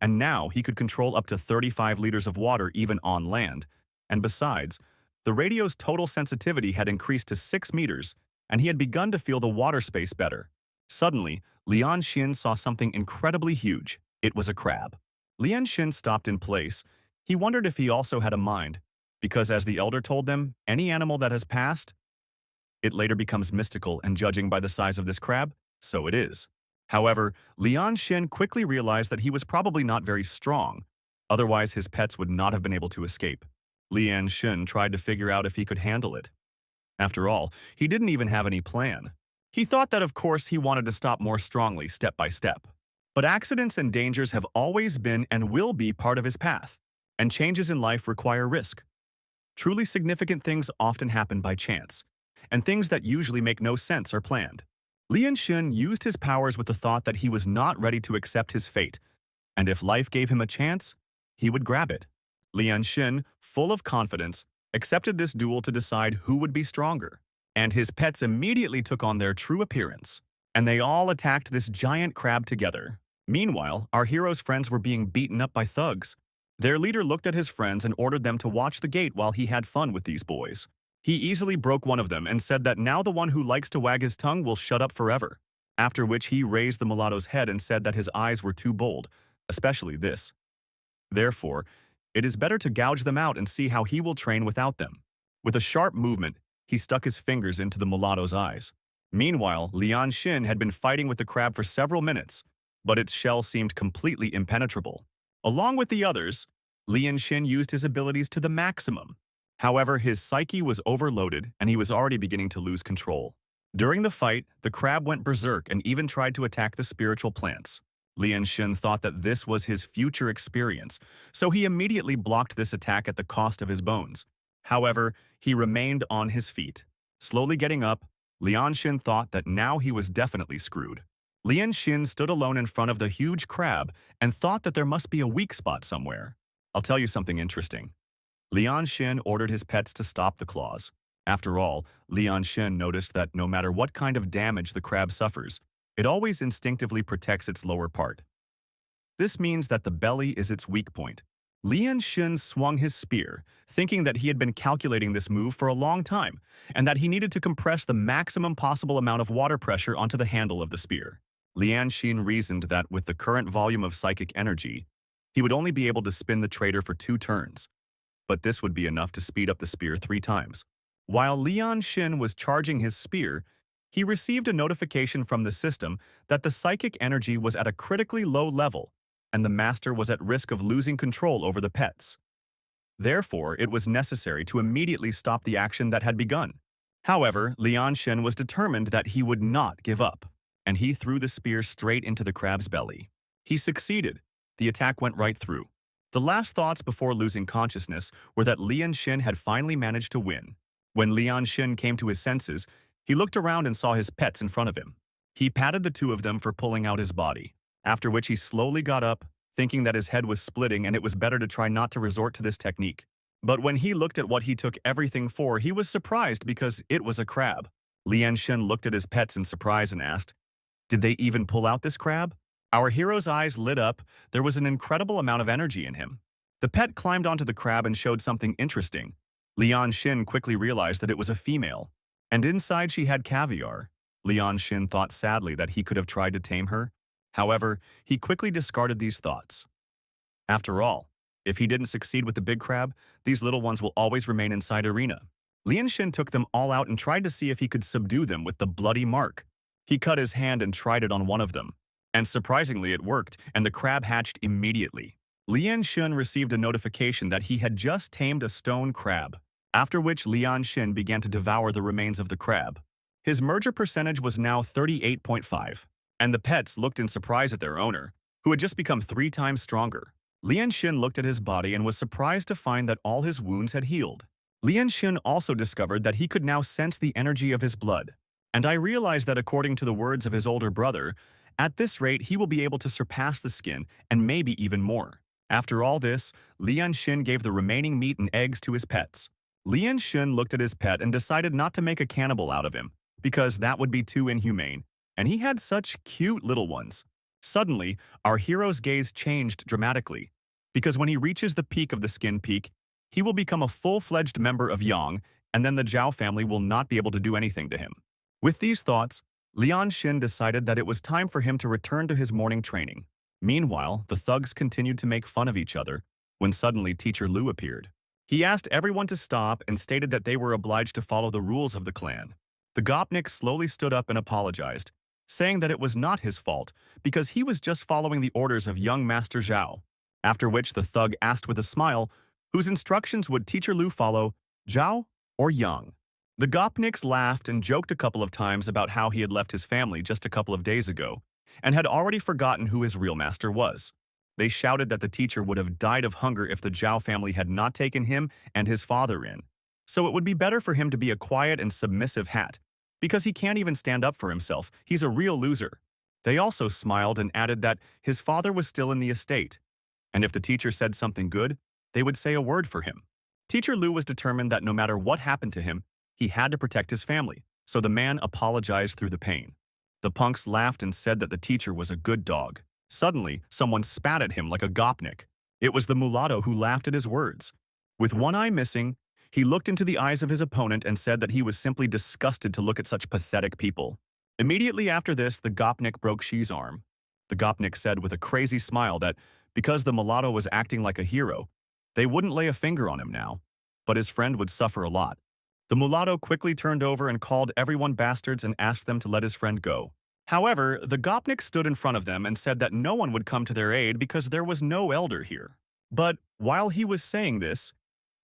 and now he could control up to 35 liters of water even on land. And besides, the radio's total sensitivity had increased to 6 meters, and he had begun to feel the water space better. Suddenly, Lian Xin saw something incredibly huge. It was a crab. Lian Xin stopped in place. He wondered if he also had a mind, because as the elder told them, any animal that has passed, it later becomes mystical, and judging by the size of this crab, so it is. However, Lian Xin quickly realized that he was probably not very strong, otherwise his pets would not have been able to escape. Lian Xin tried to figure out if he could handle it. After all, he didn't even have any plan. He thought that of course he wanted to stop more strongly step by step. But accidents and dangers have always been and will be part of his path, and changes in life require risk. Truly significant things often happen by chance, and things that usually make no sense are planned. Lian Xin used his powers with the thought that he was not ready to accept his fate, and if life gave him a chance, he would grab it. Lian Xin, full of confidence, accepted this duel to decide who would be stronger, and his pets immediately took on their true appearance, and they all attacked this giant crab together. Meanwhile, our hero's friends were being beaten up by thugs. Their leader looked at his friends and ordered them to watch the gate while he had fun with these boys. He easily broke one of them and said that now the one who likes to wag his tongue will shut up forever, after which he raised the mulatto's head and said that his eyes were too bold, especially this. Therefore, it is better to gouge them out and see how he will train without them. With a sharp movement, he stuck his fingers into the mulatto's eyes. Meanwhile, Lian Xin had been fighting with the crab for several minutes, but its shell seemed completely impenetrable. Along with the others, Lian Xin used his abilities to the maximum. However, his psyche was overloaded and he was already beginning to lose control. During the fight, the crab went berserk and even tried to attack the spiritual plants. Lian Xin thought that this was his future experience, so he immediately blocked this attack at the cost of his bones. However, he remained on his feet. Slowly getting up, Lian Xin thought that now he was definitely screwed. Lian Xin stood alone in front of the huge crab and thought that there must be a weak spot somewhere. I'll tell you something interesting. Lian Xin ordered his pets to stop the claws. After all, Lian Xin noticed that no matter what kind of damage the crab suffers, it always instinctively protects its lower part. This means that the belly is its weak point. Lian Xin swung his spear, thinking that he had been calculating this move for a long time, and that he needed to compress the maximum possible amount of water pressure onto the handle of the spear. Lian Xin reasoned that with the current volume of psychic energy, he would only be able to spin the traitor for 2 turns. but this would be enough to speed up the spear 3 times. While Lian Xin was charging his spear, he received a notification from the system that the psychic energy was at a critically low level, and the master was at risk of losing control over the pets. Therefore, it was necessary to immediately stop the action that had begun. However, Lian Shen was determined that he would not give up, and he threw the spear straight into the crab's belly. He succeeded. The attack went right through. The last thoughts before losing consciousness were that Lian Shen had finally managed to win. When Lian Shen came to his senses, he looked around and saw his pets in front of him. He patted the two of them for pulling out his body, after which he slowly got up, thinking that his head was splitting and it was better to try not to resort to this technique. But when he looked at what he took everything for, he was surprised because it was a crab. Lian Shen looked at his pets in surprise and asked, "Did they even pull out this crab?" Our hero's eyes lit up. There was an incredible amount of energy in him. The pet climbed onto the crab and showed something interesting. Lian Shin quickly realized that it was a female, and inside she had caviar. Lian Shin thought sadly that he could have tried to tame her. However, he quickly discarded these thoughts. After all, if he didn't succeed with the big crab, these little ones will always remain inside arena. Lian Shin took them all out and tried to see if he could subdue them with the bloody mark. He cut his hand and tried it on one of them. And surprisingly, it worked, and the crab hatched immediately. Lian Shin received a notification that he had just tamed a stone crab, after which Lian Shin began to devour the remains of the crab. His merger percentage was now 38.5, and the pets looked in surprise at their owner, who had just become 3 times stronger. Lian Shin looked at his body and was surprised to find that all his wounds had healed. Lian Shin also discovered that he could now sense the energy of his blood, and I realized that according to the words of his older brother, at this rate he will be able to surpass the skin and maybe even more. After all this, Lian Shin gave the remaining meat and eggs to his pets. Lian Shin looked at his pet and decided not to make a cannibal out of him, because that would be too inhumane, and he had such cute little ones. Suddenly, our hero's gaze changed dramatically, because when he reaches the peak of the skin peak, he will become a full-fledged member of Yang, and then the Zhao family will not be able to do anything to him. With these thoughts, Lian Shin decided that it was time for him to return to his morning training. Meanwhile, the thugs continued to make fun of each other, when suddenly Teacher Lu appeared. He asked everyone to stop and stated that they were obliged to follow the rules of the clan. The Gopnik slowly stood up and apologized, saying that it was not his fault because he was just following the orders of young Master Zhao. After which the thug asked with a smile, whose instructions would Teacher Lu follow, Zhao or Yang? The Gopniks laughed and joked a couple of times about how he had left his family just a couple of days ago and had already forgotten who his real master was. They shouted that the teacher would have died of hunger if the Zhao family had not taken him and his father in. So it would be better for him to be a quiet and submissive hat, because he can't even stand up for himself. He's a real loser. They also smiled and added that his father was still in the estate, and if the teacher said something good, they would say a word for him. Teacher Lu was determined that no matter what happened to him, he had to protect his family, so the man apologized through the pain. The punks laughed and said that the teacher was a good dog. Suddenly, someone spat at him like a gopnik. It was the mulatto who laughed at his words. With one eye missing, he looked into the eyes of his opponent and said that he was simply disgusted to look at such pathetic people. Immediately after this, the gopnik broke Shi's arm. The gopnik said with a crazy smile that, because the mulatto was acting like a hero, they wouldn't lay a finger on him now, but his friend would suffer a lot. The mulatto quickly turned over and called everyone bastards and asked them to let his friend go. However, the Gopnik stood in front of them and said that no one would come to their aid because there was no elder here. But while he was saying this,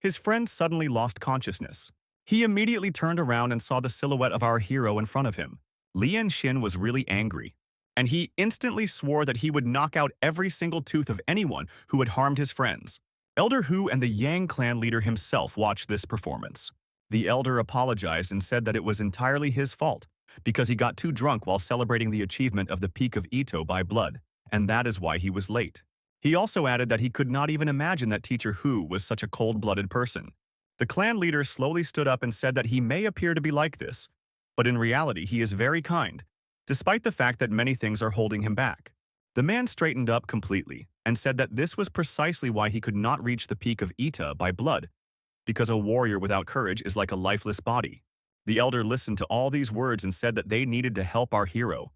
his friend suddenly lost consciousness. He immediately turned around and saw the silhouette of our hero in front of him. Lian Xin was really angry, and he instantly swore that he would knock out every single tooth of anyone who had harmed his friends. Elder Hu and the Yang clan leader himself watched this performance. The elder apologized and said that it was entirely his fault, because he got too drunk while celebrating the achievement of the Peak of Ito by blood, and that is why he was late. He also added that he could not even imagine that Teacher Hu was such a cold-blooded person. The clan leader slowly stood up and said that he may appear to be like this, but in reality he is very kind, despite the fact that many things are holding him back. The man straightened up completely and said that this was precisely why he could not reach the Peak of Ita by blood, because a warrior without courage is like a lifeless body. The elder listened to all these words and said that they needed to help our hero.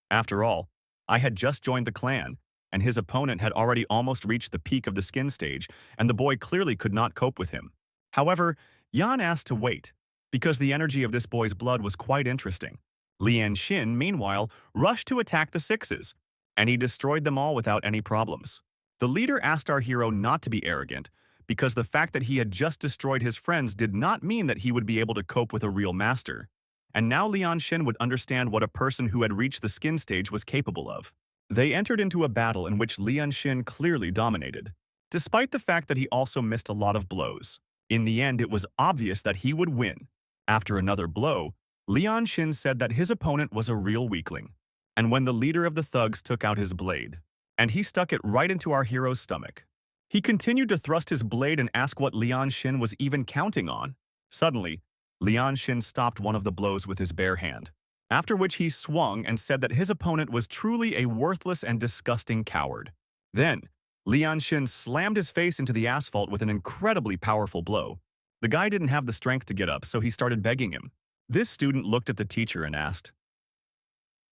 After all, I had just joined the clan, and his opponent had already almost reached the peak of the skin stage, and the boy clearly could not cope with him. However, Yan asked to wait, because the energy of this boy's blood was quite interesting. Lian Xin, meanwhile, rushed to attack the sixes, and he destroyed them all without any problems. The leader asked our hero not to be arrogant, because the fact that he had just destroyed his friends did not mean that he would be able to cope with a real master. And now Lian Xin would understand what a person who had reached the skin stage was capable of. They entered into a battle in which Lian Xin clearly dominated, despite the fact that he also missed a lot of blows. In the end, it was obvious that he would win. After another blow, Lian Xin said that his opponent was a real weakling. And when the leader of the thugs took out his blade, and he stuck it right into our hero's stomach, he continued to thrust his blade and ask what Lian Xin was even counting on. Suddenly, Lian Xin stopped one of the blows with his bare hand, after which he swung and said that his opponent was truly a worthless and disgusting coward. Then, Lian Xin slammed his face into the asphalt with an incredibly powerful blow. The guy didn't have the strength to get up, so he started begging him. This student looked at the teacher and asked,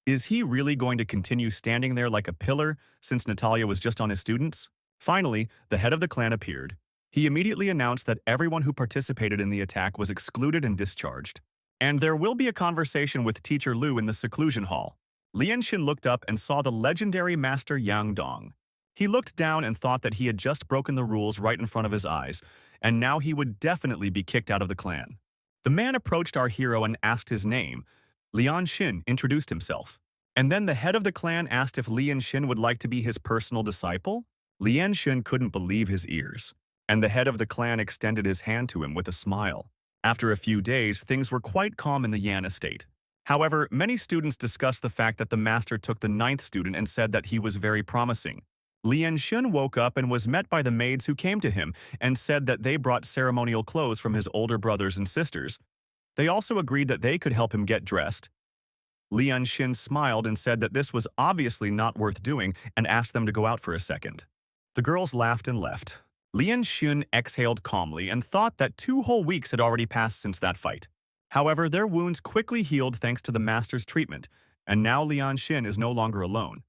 "Is he really going to continue standing there like a pillar since Natalia was just on his students?" Finally, the head of the clan appeared. He immediately announced that everyone who participated in the attack was excluded and discharged. And there will be a conversation with Teacher Lu in the seclusion hall. Lian Xin looked up and saw the legendary Master Yang Dong. He looked down and thought that he had just broken the rules right in front of his eyes, and now he would definitely be kicked out of the clan. The man approached our hero and asked his name. Lian Xin introduced himself. And then the head of the clan asked if Lian Xin would like to be his personal disciple. Lian Xin couldn't believe his ears, and the head of the clan extended his hand to him with a smile. After a few days, things were quite calm in the Yan estate. However, many students discussed the fact that the master took the ninth student and said that he was very promising. Lian Xin woke up and was met by the maids who came to him and said that they brought ceremonial clothes from his older brothers and sisters. They also agreed that they could help him get dressed. Lian Xin smiled and said that this was obviously not worth doing and asked them to go out for a second. The girls laughed and left. Lian Xin exhaled calmly and thought that 2 whole weeks had already passed since that fight. However, their wounds quickly healed thanks to the master's treatment, and now Lian Xin is no longer alone.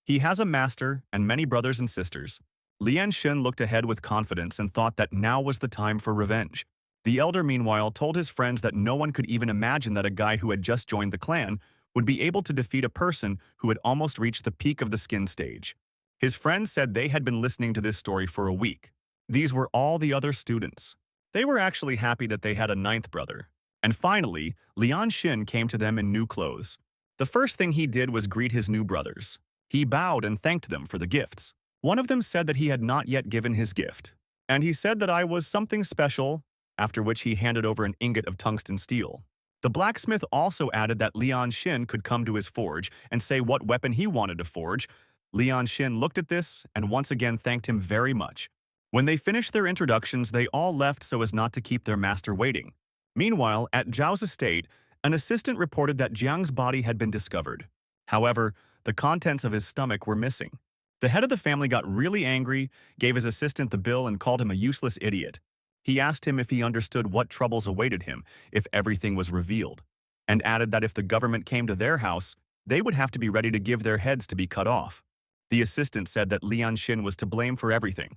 He has a master and many brothers and sisters. Lian Xin looked ahead with confidence and thought that now was the time for revenge. The elder, meanwhile, told his friends that no one could even imagine that a guy who had just joined the clan would be able to defeat a person who had almost reached the peak of the skin stage. His friends said they had been listening to this story for a week. These were all the other students. They were actually happy that they had a ninth brother. And finally, Lian Xin came to them in new clothes. The first thing he did was greet his new brothers. He bowed and thanked them for the gifts. One of them said that he had not yet given his gift, and he said that I was something special, after which he handed over an ingot of tungsten steel. The blacksmith also added that Lian Xin could come to his forge and say what weapon he wanted to forge. Lian Xin looked at this and once again thanked him very much. When they finished their introductions, they all left so as not to keep their master waiting. Meanwhile, at Zhao's estate, an assistant reported that Jiang's body had been discovered. However, the contents of his stomach were missing. The head of the family got really angry, gave his assistant the bill and called him a useless idiot. He asked him if he understood what troubles awaited him if everything was revealed, and added that if the government came to their house, they would have to be ready to give their heads to be cut off. The assistant said that Lian Xin was to blame for everything.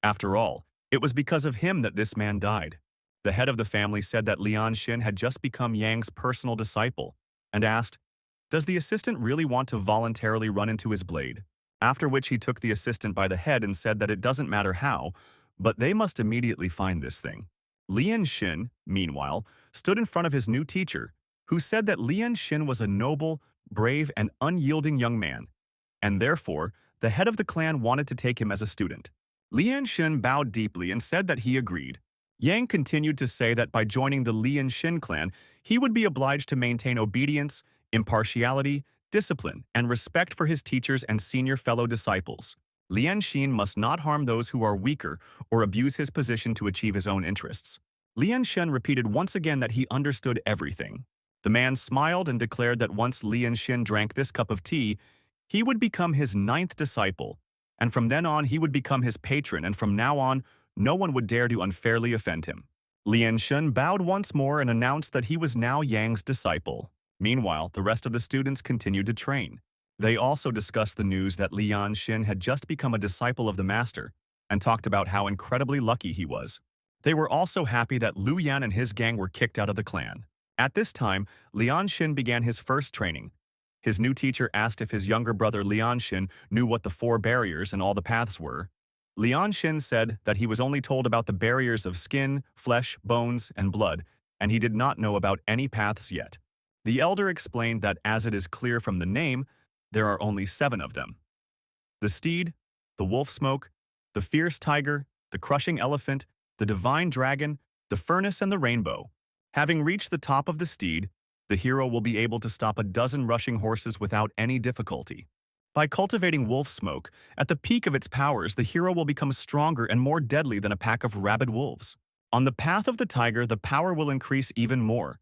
After all, it was because of him that this man died. The head of the family said that Lian Xin had just become Yang's personal disciple, and asked, "Does the assistant really want to voluntarily run into his blade?" After which he took the assistant by the head and said that it doesn't matter how, but they must immediately find this thing. Lian Xin, meanwhile, stood in front of his new teacher, who said that Lian Xin was a noble, brave, and unyielding young man, and therefore, the head of the clan wanted to take him as a student. Lian Xin bowed deeply and said that he agreed. Yang continued to say that by joining the Lian Xin clan, he would be obliged to maintain obedience, impartiality, discipline, and respect for his teachers and senior fellow disciples. Lian Xin must not harm those who are weaker or abuse his position to achieve his own interests. Lian Xin repeated once again that he understood everything. The man smiled and declared that once Lian Xin drank this cup of tea, he would become his 9th disciple, and from then on he would become his patron, and from now on, no one would dare to unfairly offend him. Lian Xin bowed once more and announced that he was now Yang's disciple. Meanwhile, the rest of the students continued to train. They also discussed the news that Lian Xin had just become a disciple of the master and talked about how incredibly lucky he was. They were also happy that Lu Yan and his gang were kicked out of the clan. At this time, Lian Xin began his first training. His new teacher asked if his younger brother Lian Xin knew what the four barriers and all the paths were. Lian Xin said that he was only told about the barriers of skin, flesh, bones, and blood, and he did not know about any paths yet. The elder explained that as it is clear from the name, there are only 7 of them. The steed, the wolf smoke, the fierce tiger, the crushing elephant, the divine dragon, the furnace, and the rainbow. Having reached the top of the steed, the hero will be able to stop a dozen rushing horses without any difficulty. By cultivating wolf smoke, at the peak of its powers, the hero will become stronger and more deadly than a pack of rabid wolves. On the path of the tiger, the power will increase even more,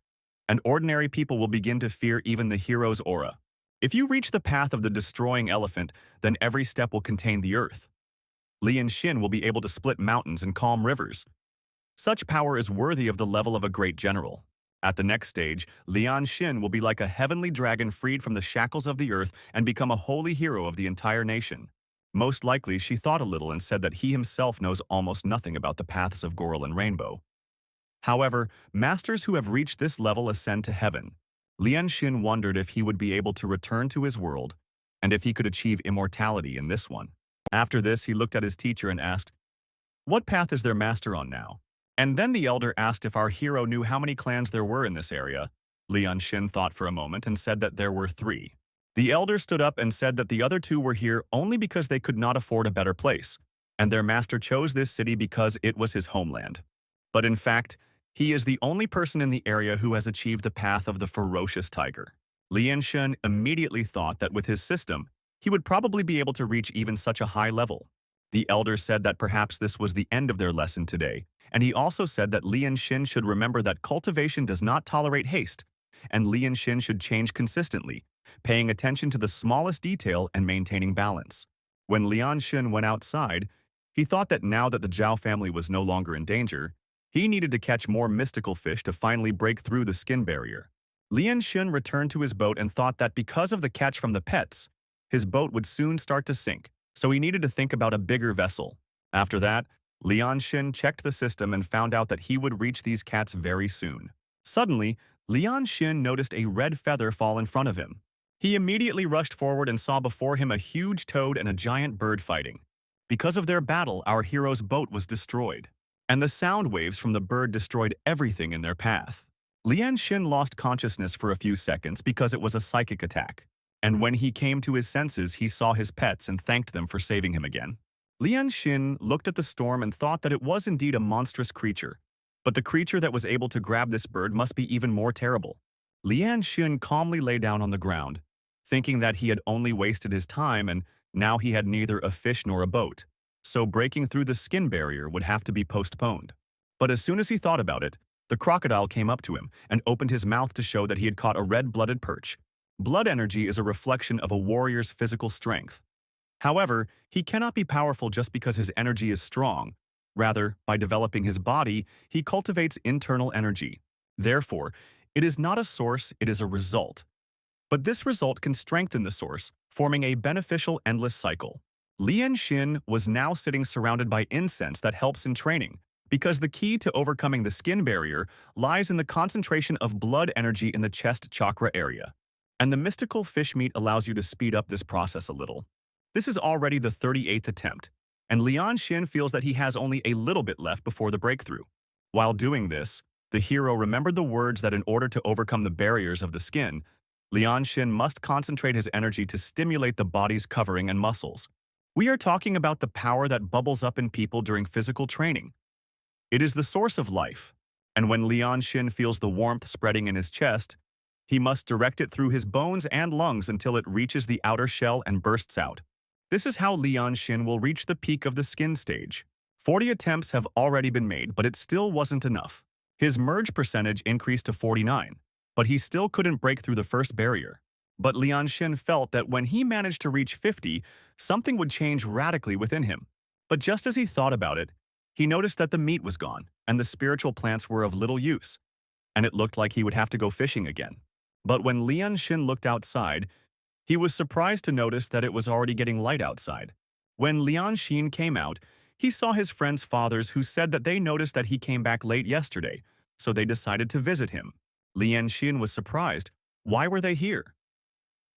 and ordinary people will begin to fear even the hero's aura. If you reach the path of the destroying elephant, then every step will contain the earth. Lian Xin will be able to split mountains and calm rivers. Such power is worthy of the level of a great general. At the next stage, Lian Xin will be like a heavenly dragon freed from the shackles of the earth and become a holy hero of the entire nation. Most likely, she thought a little and said that he himself knows almost nothing about the paths of Goral and Rainbow. However, masters who have reached this level ascend to heaven. Lian Xin wondered if he would be able to return to his world, and if he could achieve immortality in this one. After this, he looked at his teacher and asked, "What path is their master on now?" And then the elder asked if our hero knew how many clans there were in this area. Lian Xin thought for a moment and said that there were 3. The elder stood up and said that the other 2 were here only because they could not afford a better place, and their master chose this city because it was his homeland. But in fact, he is the only person in the area who has achieved the path of the ferocious tiger. Lian Xin immediately thought that with his system, he would probably be able to reach even such a high level. The elder said that perhaps this was the end of their lesson today, and he also said that Lian Xin should remember that cultivation does not tolerate haste, and Lian Xin should change consistently, paying attention to the smallest detail and maintaining balance. When Lian Xin went outside, he thought that now that the Zhao family was no longer in danger, he needed to catch more mystical fish to finally break through the skin barrier. Lian Xin returned to his boat and thought that because of the catch from the pets, his boat would soon start to sink, so he needed to think about a bigger vessel. After that, Lian Xin checked the system and found out that he would reach these cats very soon. Suddenly, Lian Xin noticed a red feather fall in front of him. He immediately rushed forward and saw before him a huge toad and a giant bird fighting. Because of their battle, our hero's boat was destroyed, and the sound waves from the bird destroyed everything in their path. Lian Xin lost consciousness for a few seconds because it was a psychic attack, and when he came to his senses, he saw his pets and thanked them for saving him again. Lian Xin looked at the storm and thought that it was indeed a monstrous creature, but the creature that was able to grab this bird must be even more terrible. Lian Xin calmly lay down on the ground, thinking that he had only wasted his time and now he had neither a fish nor a boat, so breaking through the skin barrier would have to be postponed. But as soon as he thought about it, the crocodile came up to him and opened his mouth to show that he had caught a red-blooded perch. Blood energy is a reflection of a warrior's physical strength. However, he cannot be powerful just because his energy is strong. Rather, by developing his body, he cultivates internal energy. Therefore, it is not a source, it is a result. But this result can strengthen the source, forming a beneficial endless cycle. Lian Xin was now sitting surrounded by incense that helps in training, because the key to overcoming the skin barrier lies in the concentration of blood energy in the chest chakra area. And the mystical fish meat allows you to speed up this process a little. This is already the 38th attempt, and Lian Xin feels that he has only a little bit left before the breakthrough. While doing this, the hero remembered the words that in order to overcome the barriers of the skin, Lian Xin must concentrate his energy to stimulate the body's covering and muscles. We are talking about the power that bubbles up in people during physical training. It is the source of life, and when Lian Xin feels the warmth spreading in his chest, he must direct it through his bones and lungs until it reaches the outer shell and bursts out. This is how Lian Xin will reach the peak of the skin stage. 40 attempts have already been made, but it still wasn't enough. His merge percentage increased to 49, but he still couldn't break through the first barrier. But Lian Xin felt that when he managed to reach 50, something would change radically within him. But just as he thought about it, he noticed that the meat was gone, and the spiritual plants were of little use, and it looked like he would have to go fishing again. But when Lian Xin looked outside, He was surprised to notice that it was already getting light outside. When Lian Xin came out, he saw his friend's fathers who said that they noticed that he came back late yesterday, so they decided to visit him. Lian Xin was surprised. Why were they here?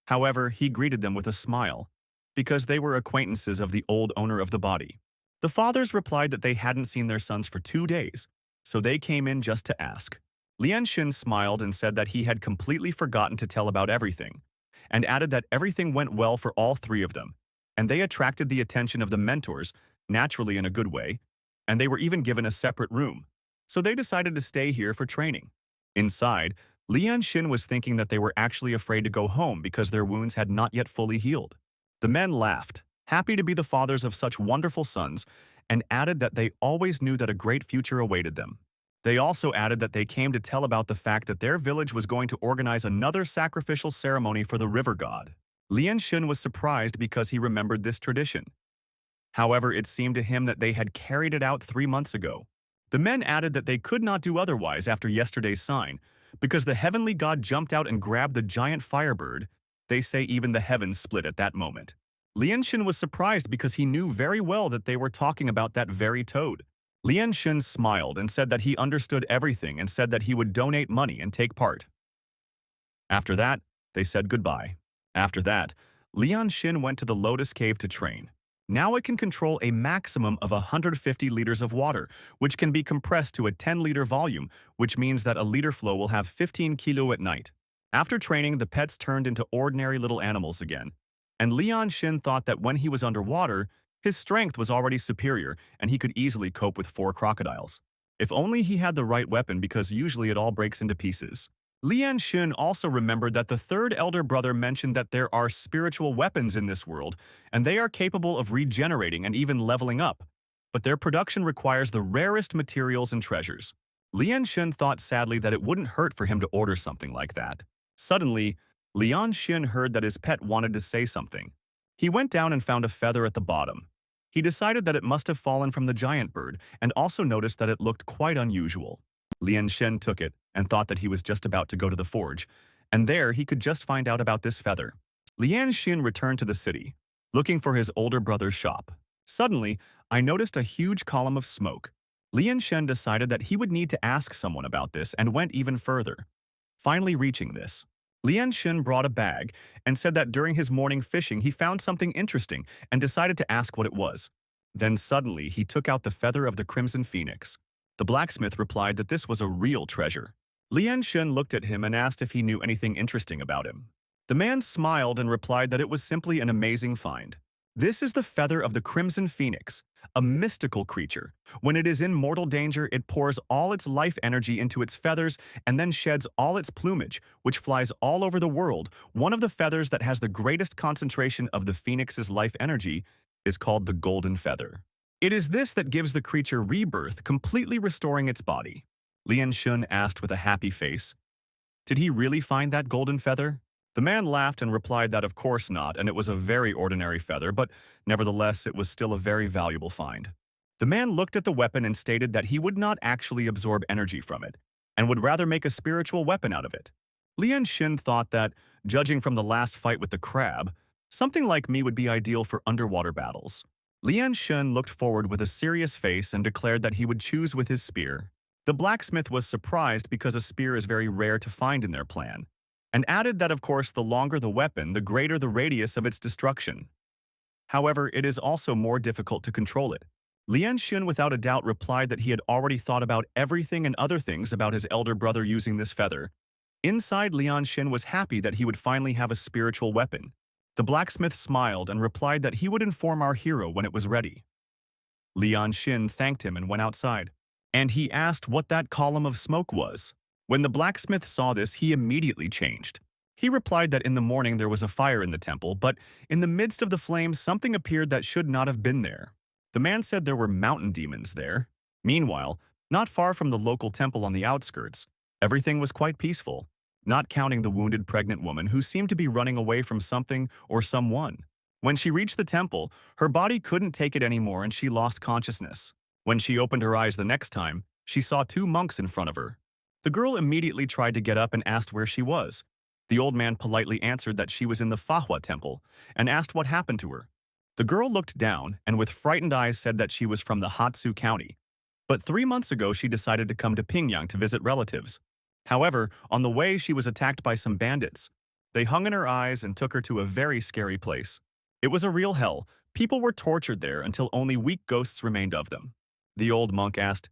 However, he greeted them with a smile, because they were acquaintances of the old owner of the body. The fathers replied that they hadn't seen their sons for 2 days, so they came in just to ask. Lian Xin smiled and said that he had completely forgotten to tell about everything, and added that everything went well for all three of them, and they attracted the attention of the mentors, naturally in a good way, and they were even given a separate room, so they decided to stay here for training. Inside, Lian Xin was thinking that they were actually afraid to go home because their wounds had not yet fully healed. The men laughed, happy to be the fathers of such wonderful sons, and added that they always knew that a great future awaited them. They also added that they came to tell about the fact that their village was going to organize another sacrificial ceremony for the river god. Lian Xin was surprised because he remembered this tradition. However, it seemed to him that they had carried it out 3 months ago. The men added that they could not do otherwise after yesterday's sign, because the heavenly god jumped out and grabbed the giant firebird. They say even the heavens split at that moment. Lian Xin was surprised because he knew very well that they were talking about that very toad. Lian Xin smiled and said that he understood everything and said that he would donate money and take part. After that, they said goodbye. After that, Lian Xin went to the Lotus Cave to train. Now it can control a maximum of 150 liters of water, which can be compressed to a 10-liter volume, which means that a liter flow will have 15 kilo at night. After training, the pets turned into ordinary little animals again, and Lian Xin thought that when he was underwater, his strength was already superior and he could easily cope with 4 crocodiles. If only he had the right weapon, because usually it all breaks into pieces. Lian Xin also remembered that the third elder brother mentioned that there are spiritual weapons in this world, and they are capable of regenerating and even leveling up, but their production requires the rarest materials and treasures. Lian Xin thought sadly that it wouldn't hurt for him to order something like that. Suddenly, Lian Xin heard that his pet wanted to say something. He went down and found a feather at the bottom. He decided that it must have fallen from the giant bird and also noticed that it looked quite unusual. Lian Xin took it and thought that he was just about to go to the forge, and there he could just find out about this feather. Lian Xin returned to the city, looking for his older brother's shop. Suddenly, I noticed a huge column of smoke. Lian Xin decided that he would need to ask someone about this and went even further. Finally reaching this, Lian Xin brought a bag and said that during his morning fishing he found something interesting and decided to ask what it was. Then suddenly he took out the feather of the Crimson Phoenix. The blacksmith replied that this was a real treasure. Lian Xin looked at him and asked if he knew anything interesting about him. The man smiled and replied that it was simply an amazing find. This is the feather of the Crimson Phoenix, a mystical creature. When it is in mortal danger, it pours all its life energy into its feathers and then sheds all its plumage, which flies all over the world. One of the feathers that has the greatest concentration of the phoenix's life energy is called the golden feather. It is this that gives the creature rebirth, completely restoring its body. Lian Xin asked with a happy face, "Did he really find that golden feather?" The man laughed and replied that of course not, and it was a very ordinary feather, but nevertheless it was still a very valuable find. The man looked at the weapon and stated that he would not actually absorb energy from it, and would rather make a spiritual weapon out of it. Lian Xin thought that, judging from the last fight with the crab, something like me would be ideal for underwater battles. Lian Xin looked forward with a serious face and declared that he would choose with his spear. The blacksmith was surprised because a spear is very rare to find in their plan, and added that of course the longer the weapon, the greater the radius of its destruction. However, it is also more difficult to control it. Lian Xin without a doubt replied that he had already thought about everything and other things about his elder brother using this feather. Inside, Lian Xin was happy that he would finally have a spiritual weapon. The blacksmith smiled and replied that he would inform our hero when it was ready. Lian Xin thanked him and went outside, and he asked what that column of smoke was. When the blacksmith saw this, he immediately changed. He replied that in the morning there was a fire in the temple, but in the midst of the flames something appeared that should not have been there. The man said there were mountain demons there. Meanwhile, not far from the local temple on the outskirts, everything was quite peaceful, not counting the wounded pregnant woman who seemed to be running away from something or someone. When she reached the temple, her body couldn't take it anymore and she lost consciousness. When she opened her eyes the next time, she saw 2 monks in front of her. The girl immediately tried to get up and asked where she was. The old man politely answered that she was in the Manhwa temple and asked what happened to her. The girl looked down and with frightened eyes said that she was from the Hatsu County. But 3 months ago, she decided to come to Pyongyang to visit relatives. However, on the way, she was attacked by some bandits. They hung in her eyes and took her to a very scary place. It was a real hell. People were tortured there until only weak ghosts remained of them. The old monk asked,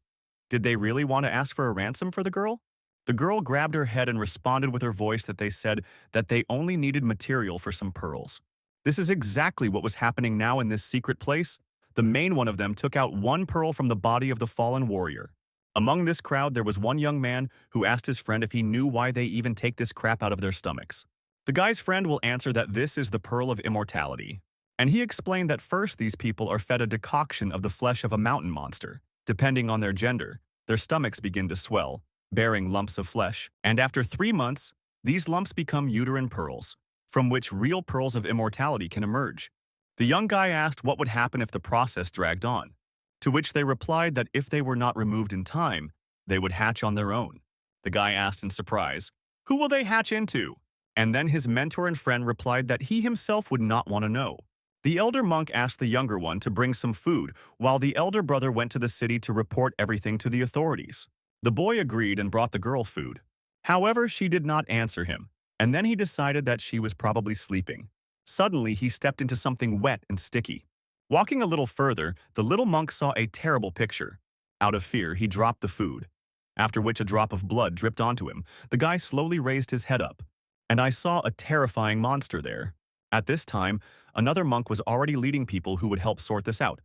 did they really want to ask for a ransom for the girl? The girl grabbed her head and responded with her voice that they said that they only needed material for some pearls. This is exactly what was happening now in this secret place. The main one of them took out one pearl from the body of the fallen warrior. Among this crowd, there was one young man who asked his friend if he knew why they even take this crap out of their stomachs. The guy's friend will answer that this is the pearl of immortality. And he explained that first these people are fed a decoction of the flesh of a mountain monster. Depending on their gender, their stomachs begin to swell, bearing lumps of flesh, and after 3 months, these lumps become uterine pearls, from which real pearls of immortality can emerge. The young guy asked what would happen if the process dragged on, to which they replied that if they were not removed in time, they would hatch on their own. The guy asked in surprise, who will they hatch into? And then his mentor and friend replied that he himself would not want to know. The elder monk asked the younger one to bring some food, while the elder brother went to the city to report everything to the authorities. The boy agreed and brought the girl food. However, she did not answer him, and then he decided that she was probably sleeping. Suddenly, he stepped into something wet and sticky. Walking a little further, the little monk saw a terrible picture. Out of fear, he dropped the food, after which a drop of blood dripped onto him. The guy slowly raised his head up, and I saw a terrifying monster there. At this time, another monk was already leading people who would help sort this out,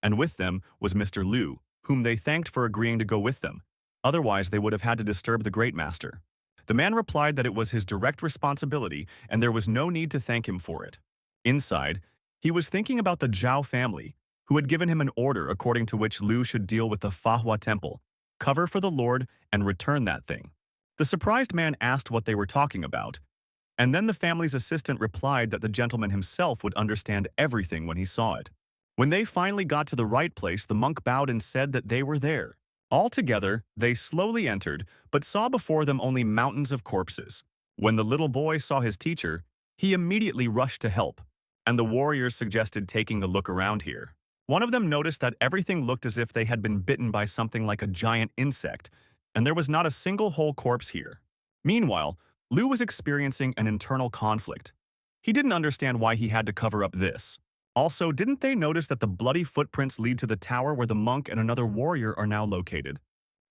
and with them was Mr. Liu, whom they thanked for agreeing to go with them. Otherwise, they would have had to disturb the great master. The man replied that it was his direct responsibility and there was no need to thank him for it. Inside, he was thinking about the Zhao family, who had given him an order according to which Liu should deal with the Manhwa temple, cover for the Lord, and return that thing. The surprised man asked what they were talking about, and then the family's assistant replied that the gentleman himself would understand everything when he saw it. When they finally got to the right place, the monk bowed and said that they were there. Altogether, they slowly entered, but saw before them only mountains of corpses. When the little boy saw his teacher, he immediately rushed to help, and the warriors suggested taking a look around here. One of them noticed that everything looked as if they had been bitten by something like a giant insect, and there was not a single whole corpse here. Meanwhile, Liu was experiencing an internal conflict. He didn't understand why he had to cover up this. Also, didn't they notice that the bloody footprints lead to the tower where the monk and another warrior are now located?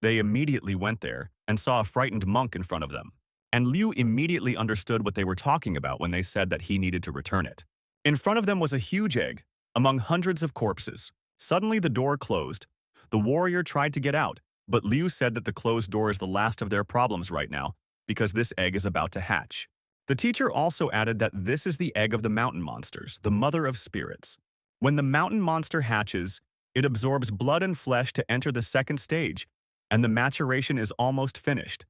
They immediately went there and saw a frightened monk in front of them. And Liu immediately understood what they were talking about when they said that he needed to return it. In front of them was a huge egg, among hundreds of corpses. Suddenly the door closed. The warrior tried to get out, but Liu said that the closed door is the last of their problems right now, because this egg is about to hatch. The teacher also added that this is the egg of the mountain monsters, the mother of spirits. When the mountain monster hatches, it absorbs blood and flesh to enter the second stage, and the maturation is almost finished.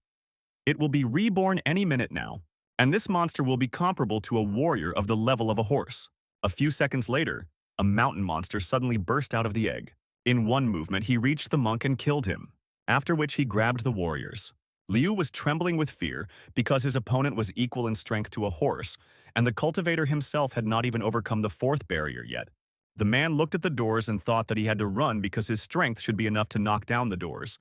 It will be reborn any minute now, and this monster will be comparable to a warrior of the level of a horse. A few seconds later, a mountain monster suddenly burst out of the egg. In one movement, he reached the monk and killed him, after which he grabbed the warriors. Liu was trembling with fear because his opponent was equal in strength to a horse, and the cultivator himself had not even overcome the fourth barrier yet. The man looked at the doors and thought that he had to run because his strength should be enough to knock down the doors.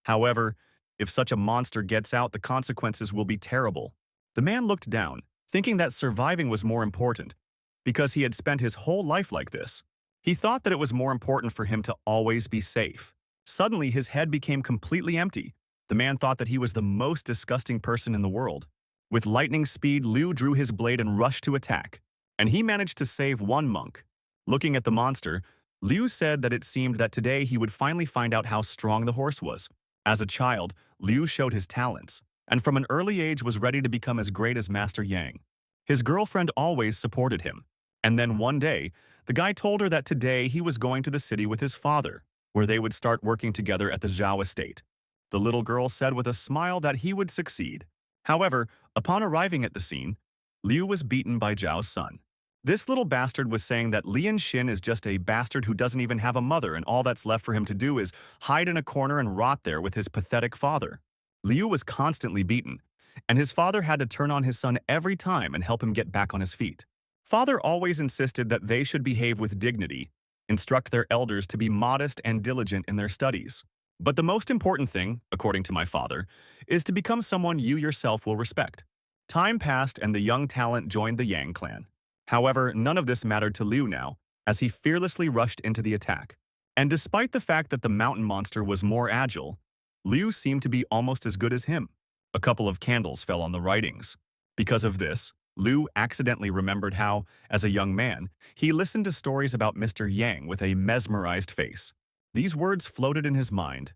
However, if such a monster gets out, the consequences will be terrible. The man looked down, thinking that surviving was more important, because he had spent his whole life like this. He thought that it was more important for him to always be safe. Suddenly, his head became completely empty. The man thought that he was the most disgusting person in the world. With lightning speed, Liu drew his blade and rushed to attack, and he managed to save one monk. Looking at the monster, Liu said that it seemed that today he would finally find out how strong the horse was. As a child, Liu showed his talents, and from an early age was ready to become as great as Master Yang. His girlfriend always supported him, and then one day, the guy told her that today he was going to the city with his father, where they would start working together at the Zhao estate. The little girl said with a smile that he would succeed. However, upon arriving at the scene, Liu was beaten by Zhao's son. This little bastard was saying that Lian Xin is just a bastard who doesn't even have a mother and all that's left for him to do is hide in a corner and rot there with his pathetic father. Liu was constantly beaten, and his father had to turn on his son every time and help him get back on his feet. Father always insisted that they should behave with dignity, instruct their elders to be modest and diligent in their studies. But the most important thing, according to my father, is to become someone you yourself will respect. Time passed and the young talent joined the Yang clan. However, none of this mattered to Liu now, as he fearlessly rushed into the attack. And despite the fact that the mountain monster was more agile, Liu seemed to be almost as good as him. A couple of candles fell on the writings. Because of this, Liu accidentally remembered how, as a young man, he listened to stories about Mr. Yang with a mesmerized face. These words floated in his mind.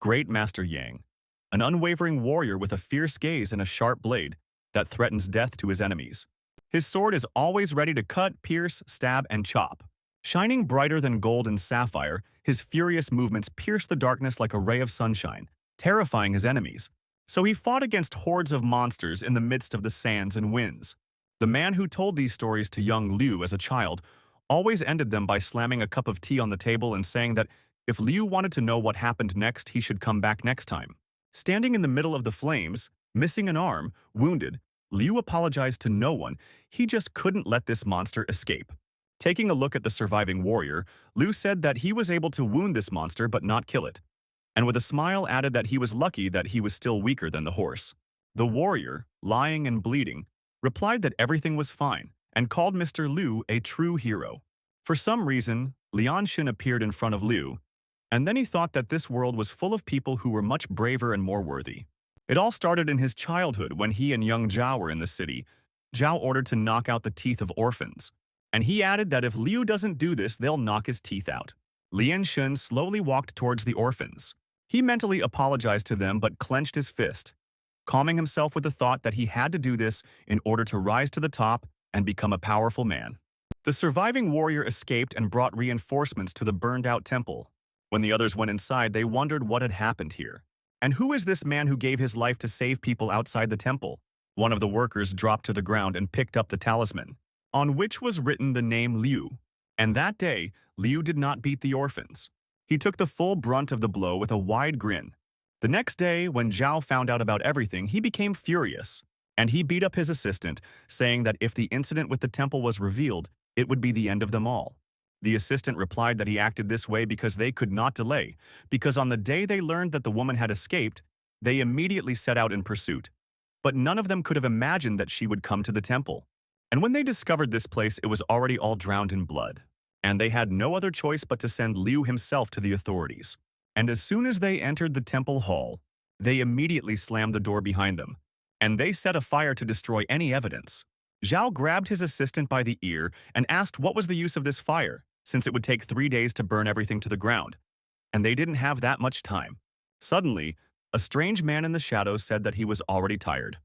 Great Master Yang, an unwavering warrior with a fierce gaze and a sharp blade that threatens death to his enemies. His sword is always ready to cut, pierce, stab, and chop. Shining brighter than gold and sapphire, his furious movements pierce the darkness like a ray of sunshine, terrifying his enemies. So he fought against hordes of monsters in the midst of the sands and winds. The man who told these stories to young Liu as a child always ended them by slamming a cup of tea on the table and saying that if Liu wanted to know what happened next, he should come back next time. Standing in the middle of the flames, missing an arm, wounded, Liu apologized to no one. He just couldn't let this monster escape. Taking a look at the surviving warrior, Liu said that he was able to wound this monster but not kill it, and with a smile added that he was lucky that he was still weaker than the horse. The warrior, lying and bleeding, replied that everything was fine and called Mr. Liu a true hero. For some reason, Lian Xin appeared in front of Liu, and then he thought that this world was full of people who were much braver and more worthy. It all started in his childhood when he and young Zhao were in the city. Zhao ordered to knock out the teeth of orphans, and he added that if Liu doesn't do this, they'll knock his teeth out. Lian Xin slowly walked towards the orphans. He mentally apologized to them but clenched his fist, calming himself with the thought that he had to do this in order to rise to the top and become a powerful man. The surviving warrior escaped and brought reinforcements to the burned-out temple. When the others went inside, they wondered what had happened here. And who is this man who gave his life to save people outside the temple? One of the workers dropped to the ground and picked up the talisman, on which was written the name Liu. And that day, Liu did not beat the orphans. He took the full brunt of the blow with a wide grin. The next day, when Zhao found out about everything, he became furious, and he beat up his assistant, saying that if the incident with the temple was revealed, it would be the end of them all. The assistant replied that he acted this way because they could not delay, because on the day they learned that the woman had escaped, they immediately set out in pursuit. But none of them could have imagined that she would come to the temple. And when they discovered this place, it was already all drowned in blood, and they had no other choice but to send Liu himself to the authorities. And as soon as they entered the temple hall, they immediately slammed the door behind them, and they set a fire to destroy any evidence. Zhao grabbed his assistant by the ear and asked what was the use of this fire, since it would take 3 days to burn everything to the ground. And they didn't have that much time. Suddenly, a strange man in the shadows said that he was already tired.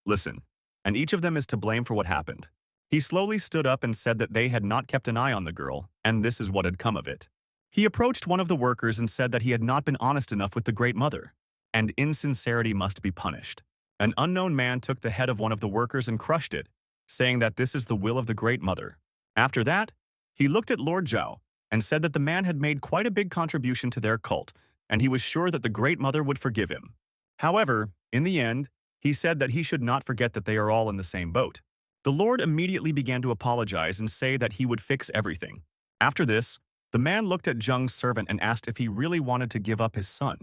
Listen, and each of them is to blame for what happened. He slowly stood up and said that they had not kept an eye on the girl, and this is what had come of it. He approached one of the workers and said that he had not been honest enough with the Great Mother, and insincerity must be punished. An unknown man took the head of one of the workers and crushed it, saying that this is the will of the Great Mother. After that, he looked at Lord Zhao and said that the man had made quite a big contribution to their cult, and he was sure that the Great Mother would forgive him. However, in the end, he said that he should not forget that they are all in the same boat. The Lord immediately began to apologize and say that he would fix everything. After this, the man looked at Zheng's servant and asked if he really wanted to give up his son.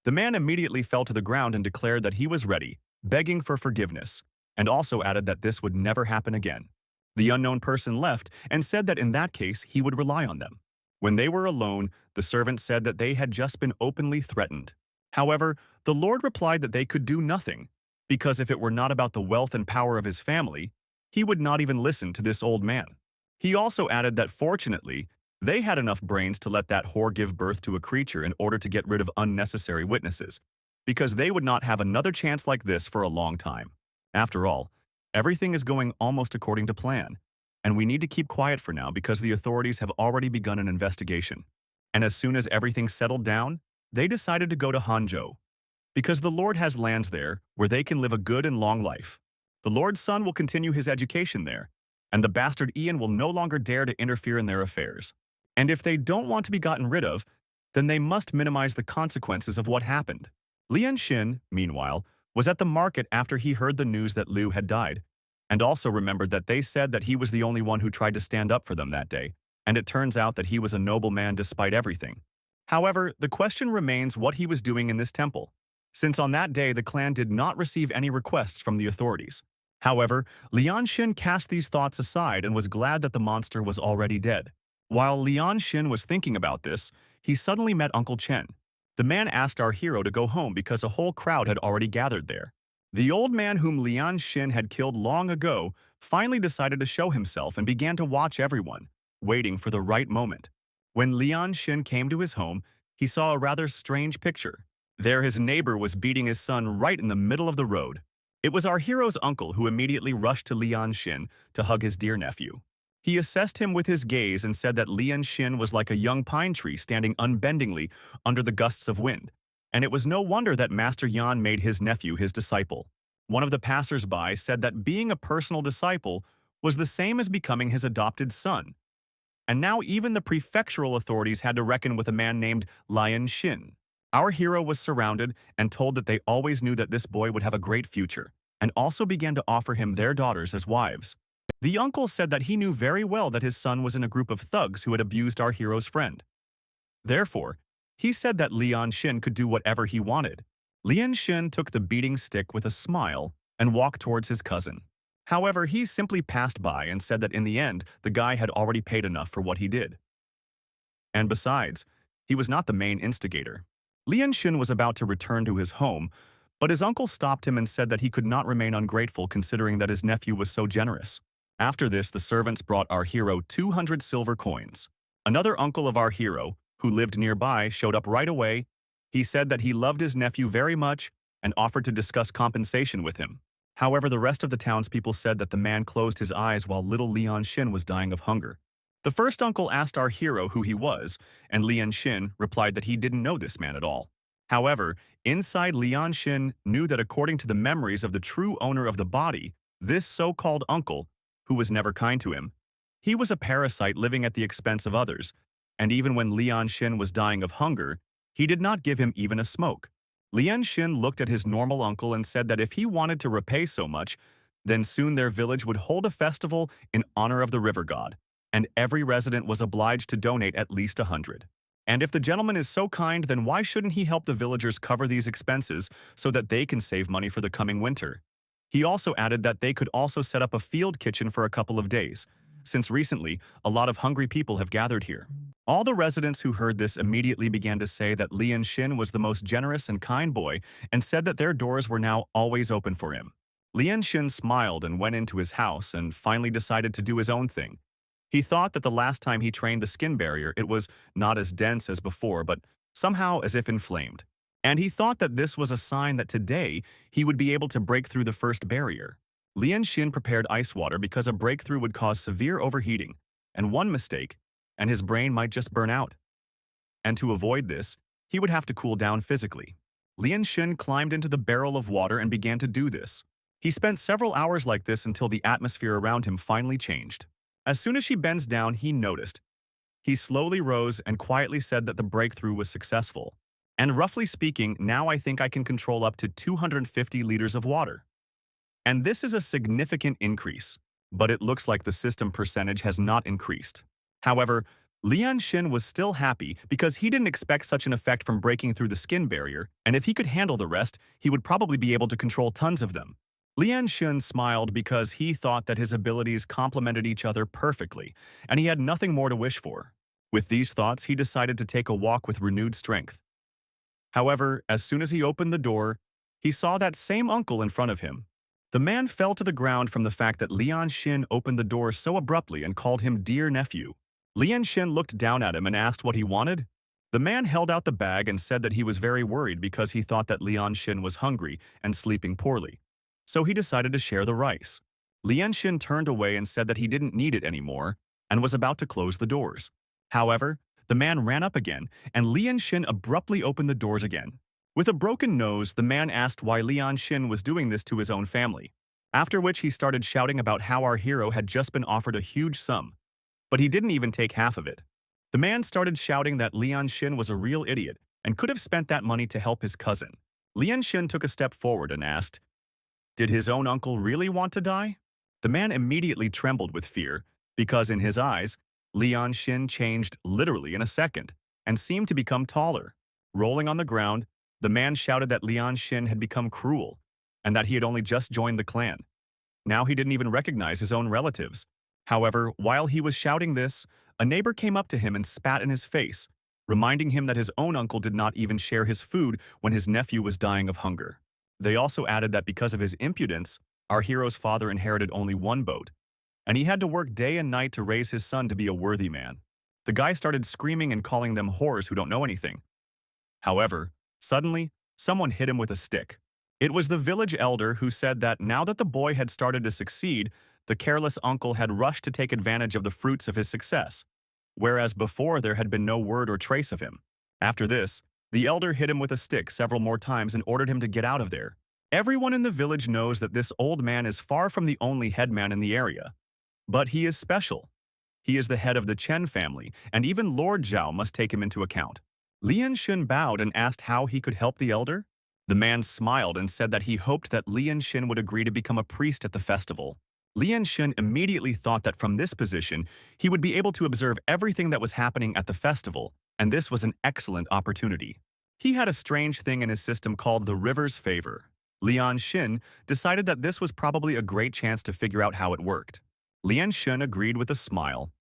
The man immediately fell to the ground and declared that he was ready, begging for forgiveness, and also added that this would never happen again. The unknown person left and said that in that case he would rely on them. When they were alone, the servant said that they had just been openly threatened. However, the Lord replied that they could do nothing, because if it were not about the wealth and power of his family, he would not even listen to this old man. He also added that fortunately, they had enough brains to let that whore give birth to a creature in order to get rid of unnecessary witnesses, because they would not have another chance like this for a long time. After all, everything is going almost according to plan, and we need to keep quiet for now because the authorities have already begun an investigation. And as soon as everything settled down, they decided to go to Hanzhou, because the Lord has lands there where they can live a good and long life. The Lord's son will continue his education there, and the bastard Ian will no longer dare to interfere in their affairs. And if they don't want to be gotten rid of, then they must minimize the consequences of what happened. Lian Xin, meanwhile, was at the market after he heard the news that Liu had died, and also remembered that they said that he was the only one who tried to stand up for them that day, and it turns out that he was a noble man despite everything. However, the question remains what he was doing in this temple, since on that day the clan did not receive any requests from the authorities. However, Lian Xin cast these thoughts aside and was glad that the monster was already dead. While Lian Xin was thinking about this, he suddenly met Uncle Chen. The man asked our hero to go home because a whole crowd had already gathered there. The old man whom Lian Xin had killed long ago finally decided to show himself and began to watch everyone, waiting for the right moment. When Lian Xin came to his home, he saw a rather strange picture. There his neighbor was beating his son right in the middle of the road. It was our hero's uncle who immediately rushed to Lian Xin to hug his dear nephew. He assessed him with his gaze and said that Lian Xin was like a young pine tree standing unbendingly under the gusts of wind, and it was no wonder that Master Yan made his nephew his disciple. One of the passers-by said that being a personal disciple was the same as becoming his adopted son. And now even the prefectural authorities had to reckon with a man named Lian Xin. Our hero was surrounded and told that they always knew that this boy would have a great future, and also began to offer him their daughters as wives. The uncle said that he knew very well that his son was in a group of thugs who had abused our hero's friend. Therefore, he said that Lian Xin could do whatever he wanted. Lian Xin took the beating stick with a smile and walked towards his cousin. However, he simply passed by and said that in the end, the guy had already paid enough for what he did. And besides, he was not the main instigator. Lian Xin was about to return to his home, but his uncle stopped him and said that he could not remain ungrateful considering that his nephew was so generous. After this, the servants brought our hero 200 silver coins. Another uncle of our hero, who lived nearby, showed up right away. He said that he loved his nephew very much and offered to discuss compensation with him. However, the rest of the townspeople said that the man closed his eyes while little Lian Xin was dying of hunger. The first uncle asked our hero who he was, and Lian Xin replied that he didn't know this man at all. However, inside Lian Xin knew that according to the memories of the true owner of the body, this so-called uncle, who was never kind to him, he was a parasite living at the expense of others, and even when Lian Xin was dying of hunger, he did not give him even a smoke. Lian Xin looked at his normal uncle and said that if he wanted to repay so much, then soon their village would hold a festival in honor of the river god, and every resident was obliged to donate at least 100. And if the gentleman is so kind, then why shouldn't he help the villagers cover these expenses so that they can save money for the coming winter? He also added that they could also set up a field kitchen for a couple of days, since recently a lot of hungry people have gathered here. All the residents who heard this immediately began to say that Lian Xin was the most generous and kind boy and said that their doors were now always open for him. Lian Xin smiled and went into his house and finally decided to do his own thing. He thought that the last time he trained the skin barrier, it was not as dense as before, but somehow as if inflamed. And he thought that this was a sign that today he would be able to break through the first barrier. Lian Xin prepared ice water because a breakthrough would cause severe overheating, and one mistake, and his brain might just burn out. And to avoid this, he would have to cool down physically. Lian Xin climbed into the barrel of water and began to do this. He spent several hours like this until the atmosphere around him finally changed. As soon as she bends down, he noticed. He slowly rose and quietly said that the breakthrough was successful. And roughly speaking, now I think I can control up to 250 liters of water. And this is a significant increase, but it looks like the system percentage has not increased. However, Lian Xin was still happy because he didn't expect such an effect from breaking through the skin barrier, and if he could handle the rest, he would probably be able to control tons of them. Lian Xin smiled because he thought that his abilities complemented each other perfectly, and he had nothing more to wish for. With these thoughts, he decided to take a walk with renewed strength. However, as soon as he opened the door, he saw that same uncle in front of him. The man fell to the ground from the fact that Lian Xin opened the door so abruptly and called him dear nephew. Lian Xin looked down at him and asked what he wanted. The man held out the bag and said that he was very worried because he thought that Lian Xin was hungry and sleeping poorly. So he decided to share the rice. Lian Xin turned away and said that he didn't need it anymore and was about to close the doors. However, the man ran up again and Lian Xin abruptly opened the doors again. With a broken nose, the man asked why Lian Xin was doing this to his own family, after which he started shouting about how our hero had just been offered a huge sum, but he didn't even take half of it. The man started shouting that Lian Xin was a real idiot and could have spent that money to help his cousin. Lian Xin took a step forward and asked, "Did his own uncle really want to die?" The man immediately trembled with fear, because in his eyes, Lian Xin changed literally in a second and seemed to become taller. Rolling on the ground, the man shouted that Lian Xin had become cruel and that he had only just joined the clan. Now he didn't even recognize his own relatives. However, while he was shouting this, a neighbor came up to him and spat in his face, reminding him that his own uncle did not even share his food when his nephew was dying of hunger. They also added that because of his impudence, our hero's father inherited only one boat, and he had to work day and night to raise his son to be a worthy man. The guy started screaming and calling them whores who don't know anything. However, suddenly, someone hit him with a stick. It was the village elder who said that now that the boy had started to succeed, the careless uncle had rushed to take advantage of the fruits of his success, whereas before there had been no word or trace of him. After this, the elder hit him with a stick several more times and ordered him to get out of there. Everyone in the village knows that this old man is far from the only headman in the area. But he is special. He is the head of the Chen family, and even Lord Zhao must take him into account. Lian Xin bowed and asked how he could help the elder. The man smiled and said that he hoped that Lian Xin would agree to become a priest at the festival. Lian Xin immediately thought that from this position, he would be able to observe everything that was happening at the festival, and this was an excellent opportunity. He had a strange thing in his system called the River's Favor. Lian Xin decided that this was probably a great chance to figure out how it worked. Lian Xin agreed with a smile,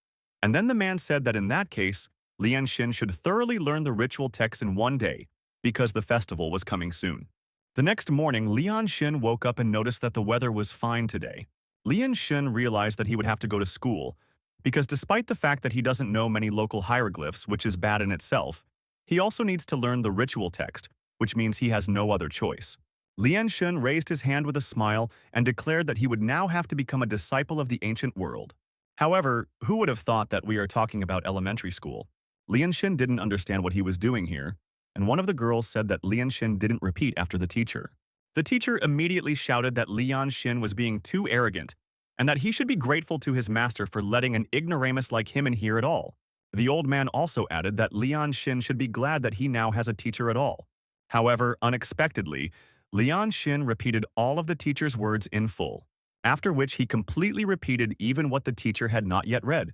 and then the man said that in that case, Lian Xin should thoroughly learn the ritual text in one day, because the festival was coming soon. The next morning, Lian Xin woke up and noticed that the weather was fine today. Lian Xin realized that he would have to go to school, because despite the fact that he doesn't know many local hieroglyphs, which is bad in itself, he also needs to learn the ritual text, which means he has no other choice. Lian Xin raised his hand with a smile and declared that he would now have to become a disciple of the ancient world. However, who would have thought that we are talking about elementary school? Lian Xin didn't understand what he was doing here, and one of the girls said that Lian Xin didn't repeat after the teacher. The teacher immediately shouted that Lian Xin was being too arrogant and that he should be grateful to his master for letting an ignoramus like him in here at all. The old man also added that Lian Xin should be glad that he now has a teacher at all. However, unexpectedly, Lian Xin repeated all of the teacher's words in full, after which he completely repeated even what the teacher had not yet read.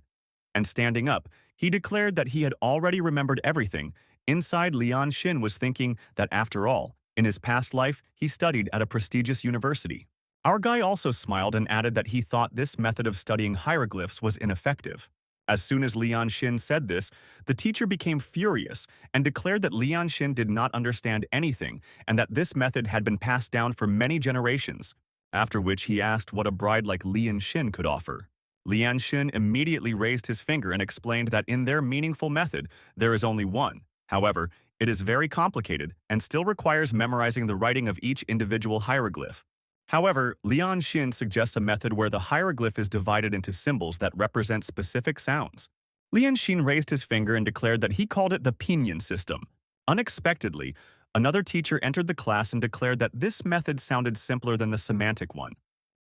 And standing up, he declared that he had already remembered everything. Inside, Lian Xin was thinking that after all, in his past life, he studied at a prestigious university. Our guy also smiled and added that he thought this method of studying hieroglyphs was ineffective. As soon as Lian Xin said this, the teacher became furious and declared that Lian Xin did not understand anything and that this method had been passed down for many generations, after which he asked what a bride like Lian Xin could offer. Lian Xin immediately raised his finger and explained that in their meaningful method, there is only one. However, it is very complicated and still requires memorizing the writing of each individual hieroglyph. However, Lian Xin suggests a method where the hieroglyph is divided into symbols that represent specific sounds. Lian Xin raised his finger and declared that he called it the pinyin system. Unexpectedly, another teacher entered the class and declared that this method sounded simpler than the semantic one.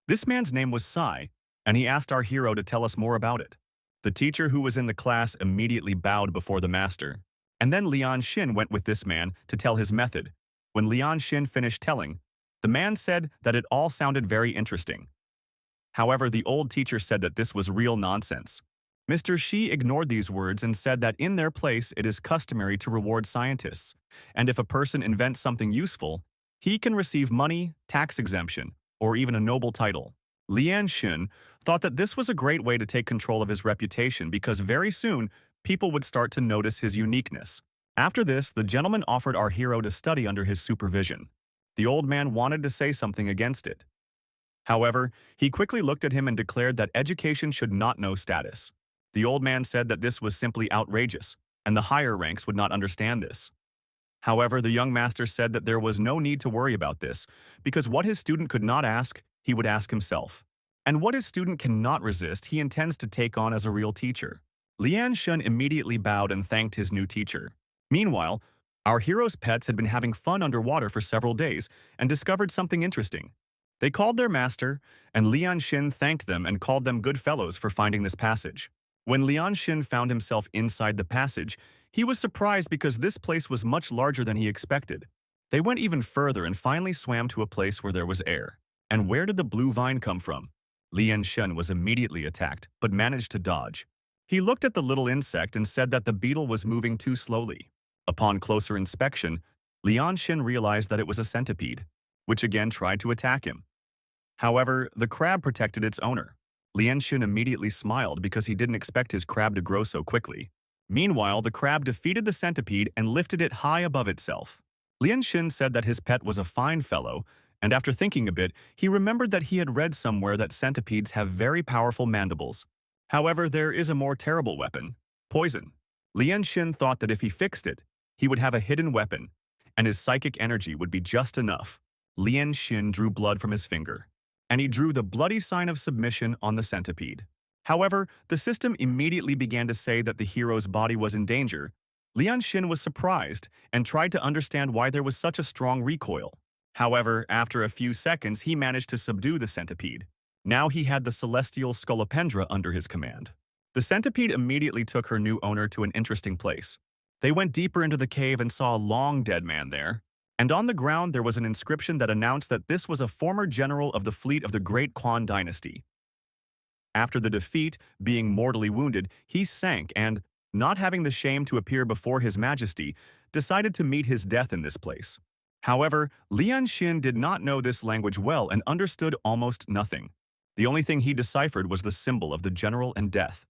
This man's name was Sai, and he asked our hero to tell us more about it. The teacher who was in the class immediately bowed before the master, and then Lian Xin went with this man to tell his method. When Lian Xin finished telling, the man said that it all sounded very interesting. However, the old teacher said that this was real nonsense. Mr. Shi ignored these words and said that in their place it is customary to reward scientists, and if a person invents something useful, he can receive money, tax exemption, or even a noble title. Lian Xin thought that this was a great way to take control of his reputation because very soon people would start to notice his uniqueness. After this, the gentleman offered our hero to study under his supervision. The old man wanted to say something against it. However, he quickly looked at him and declared that education should not know status. The old man said that this was simply outrageous, and the higher ranks would not understand this. However, the young master said that there was no need to worry about this, because what his student could not ask, he would ask himself. And what his student cannot resist, he intends to take on as a real teacher. Lian Xin immediately bowed and thanked his new teacher. Meanwhile, our hero's pets had been having fun underwater for several days and discovered something interesting. They called their master, and Lian Xin thanked them and called them good fellows for finding this passage. When Lian Xin found himself inside the passage, he was surprised because this place was much larger than he expected. They went even further and finally swam to a place where there was air. And where did the blue vine come from? Lian Shen was immediately attacked, but managed to dodge. He looked at the little insect and said that the beetle was moving too slowly. Upon closer inspection, Lian Shen realized that it was a centipede, which again tried to attack him. However, the crab protected its owner. Lian Shen immediately smiled because he didn't expect his crab to grow so quickly. Meanwhile, the crab defeated the centipede and lifted it high above itself. Lian Shen said that his pet was a fine fellow, and after thinking a bit, he remembered that he had read somewhere that centipedes have very powerful mandibles. However, there is a more terrible weapon: poison. Lian Shen thought that if he fixed it, he would have a hidden weapon, and his psychic energy would be just enough. Lian Shen drew blood from his finger, and he drew the bloody sign of submission on the centipede. However, the system immediately began to say that the hero's body was in danger. Lian Shen was surprised and tried to understand why there was such a strong recoil. However, after a few seconds, he managed to subdue the centipede. Now he had the celestial scolopendra under his command. The centipede immediately took her new owner to an interesting place. They went deeper into the cave and saw a long dead man there. And on the ground there was an inscription that announced that this was a former general of the fleet of the Great Quan dynasty. After the defeat, being mortally wounded, he sank and, not having the shame to appear before His Majesty, decided to meet his death in this place. However, Lian Shen did not know this language well and understood almost nothing. The only thing he deciphered was the symbol of the general and death,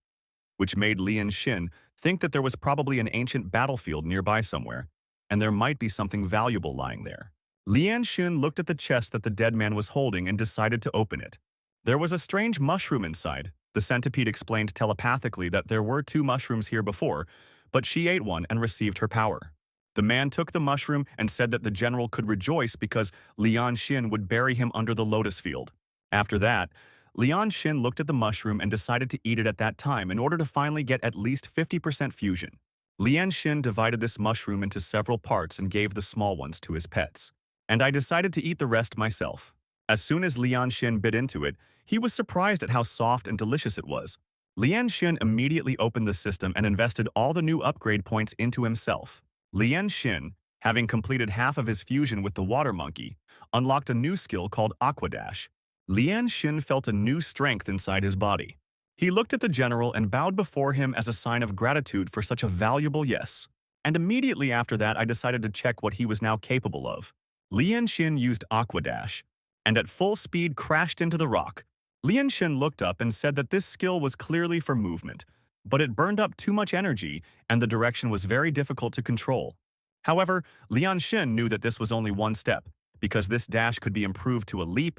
which made Lian Shen think that there was probably an ancient battlefield nearby somewhere, and there might be something valuable lying there. Lian Shen looked at the chest that the dead man was holding and decided to open it. There was a strange mushroom inside. The centipede explained telepathically that there were 2 mushrooms here before, but she ate one and received her power. The man took the mushroom and said that the general could rejoice because Lian Shen would bury him under the lotus field. After that, Lian Shen looked at the mushroom and decided to eat it at that time in order to finally get at least 50% fusion. Lian Shen divided this mushroom into several parts and gave the small ones to his pets. And I decided to eat the rest myself. As soon as Lian Shen bit into it, he was surprised at how soft and delicious it was. Lian Shen immediately opened the system and invested all the new upgrade points into himself. Lian Shen, having completed half of his fusion with the water monkey, unlocked a new skill called Aqua Dash. Lian Shen felt a new strength inside his body. He looked at the general and bowed before him as a sign of gratitude for such a valuable yes. And immediately after that, I decided to check what he was now capable of. Lian Shen used Aqua Dash, and at full speed crashed into the rock. Lian Shen looked up and said that this skill was clearly for movement, but it burned up too much energy and the direction was very difficult to control. However, Lian Shen knew that this was only one step, because this dash could be improved to a leap,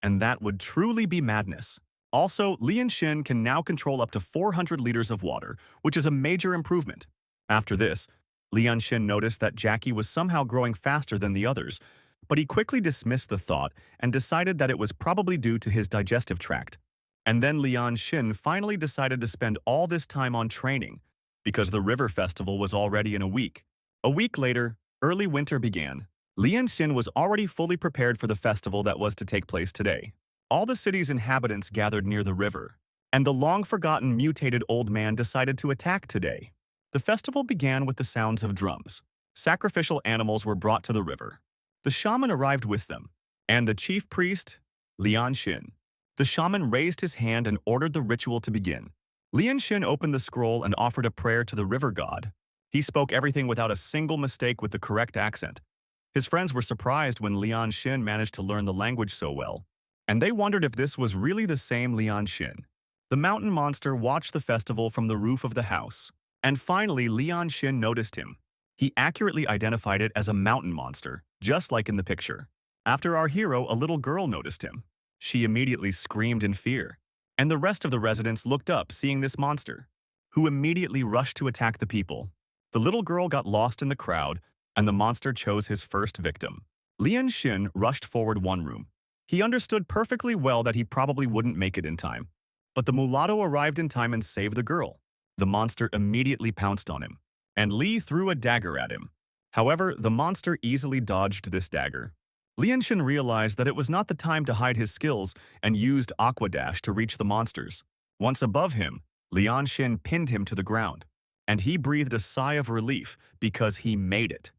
and that would truly be madness. Also, Lian Shen can now control up to 400 liters of water, which is a major improvement. After this, Lian Shen noticed that Jackie was somehow growing faster than the others, but he quickly dismissed the thought and decided that it was probably due to his digestive tract. And then Lian Shen finally decided to spend all this time on training, because the river festival was already in a week. A week later, early winter began. Lian Shen was already fully prepared for the festival that was to take place today. All the city's inhabitants gathered near the river, and the long-forgotten mutated old man decided to attack today. The festival began with the sounds of drums. Sacrificial animals were brought to the river. The shaman arrived with them, and the chief priest, Lian Shen. The shaman raised his hand and ordered the ritual to begin. Lian Shen opened the scroll and offered a prayer to the river god. He spoke everything without a single mistake with the correct accent. His friends were surprised when Lian Shen managed to learn the language so well, and they wondered if this was really the same Lian Shen. The mountain monster watched the festival from the roof of the house, and finally Lian Shen noticed him. He accurately identified it as a mountain monster, just like in the picture. After our hero, a little girl noticed him. She immediately screamed in fear, and the rest of the residents looked up seeing this monster, who immediately rushed to attack the people. The little girl got lost in the crowd, and the monster chose his first victim. Lian Shen rushed forward one room. He understood perfectly well that he probably wouldn't make it in time, but the mulatto arrived in time and saved the girl. The monster immediately pounced on him, and Li threw a dagger at him. However, the monster easily dodged this dagger. Lian Shen realized that it was not the time to hide his skills and used Aqua Dash to reach the monsters. Once above him, Lian Shen pinned him to the ground, and he breathed a sigh of relief because he made it.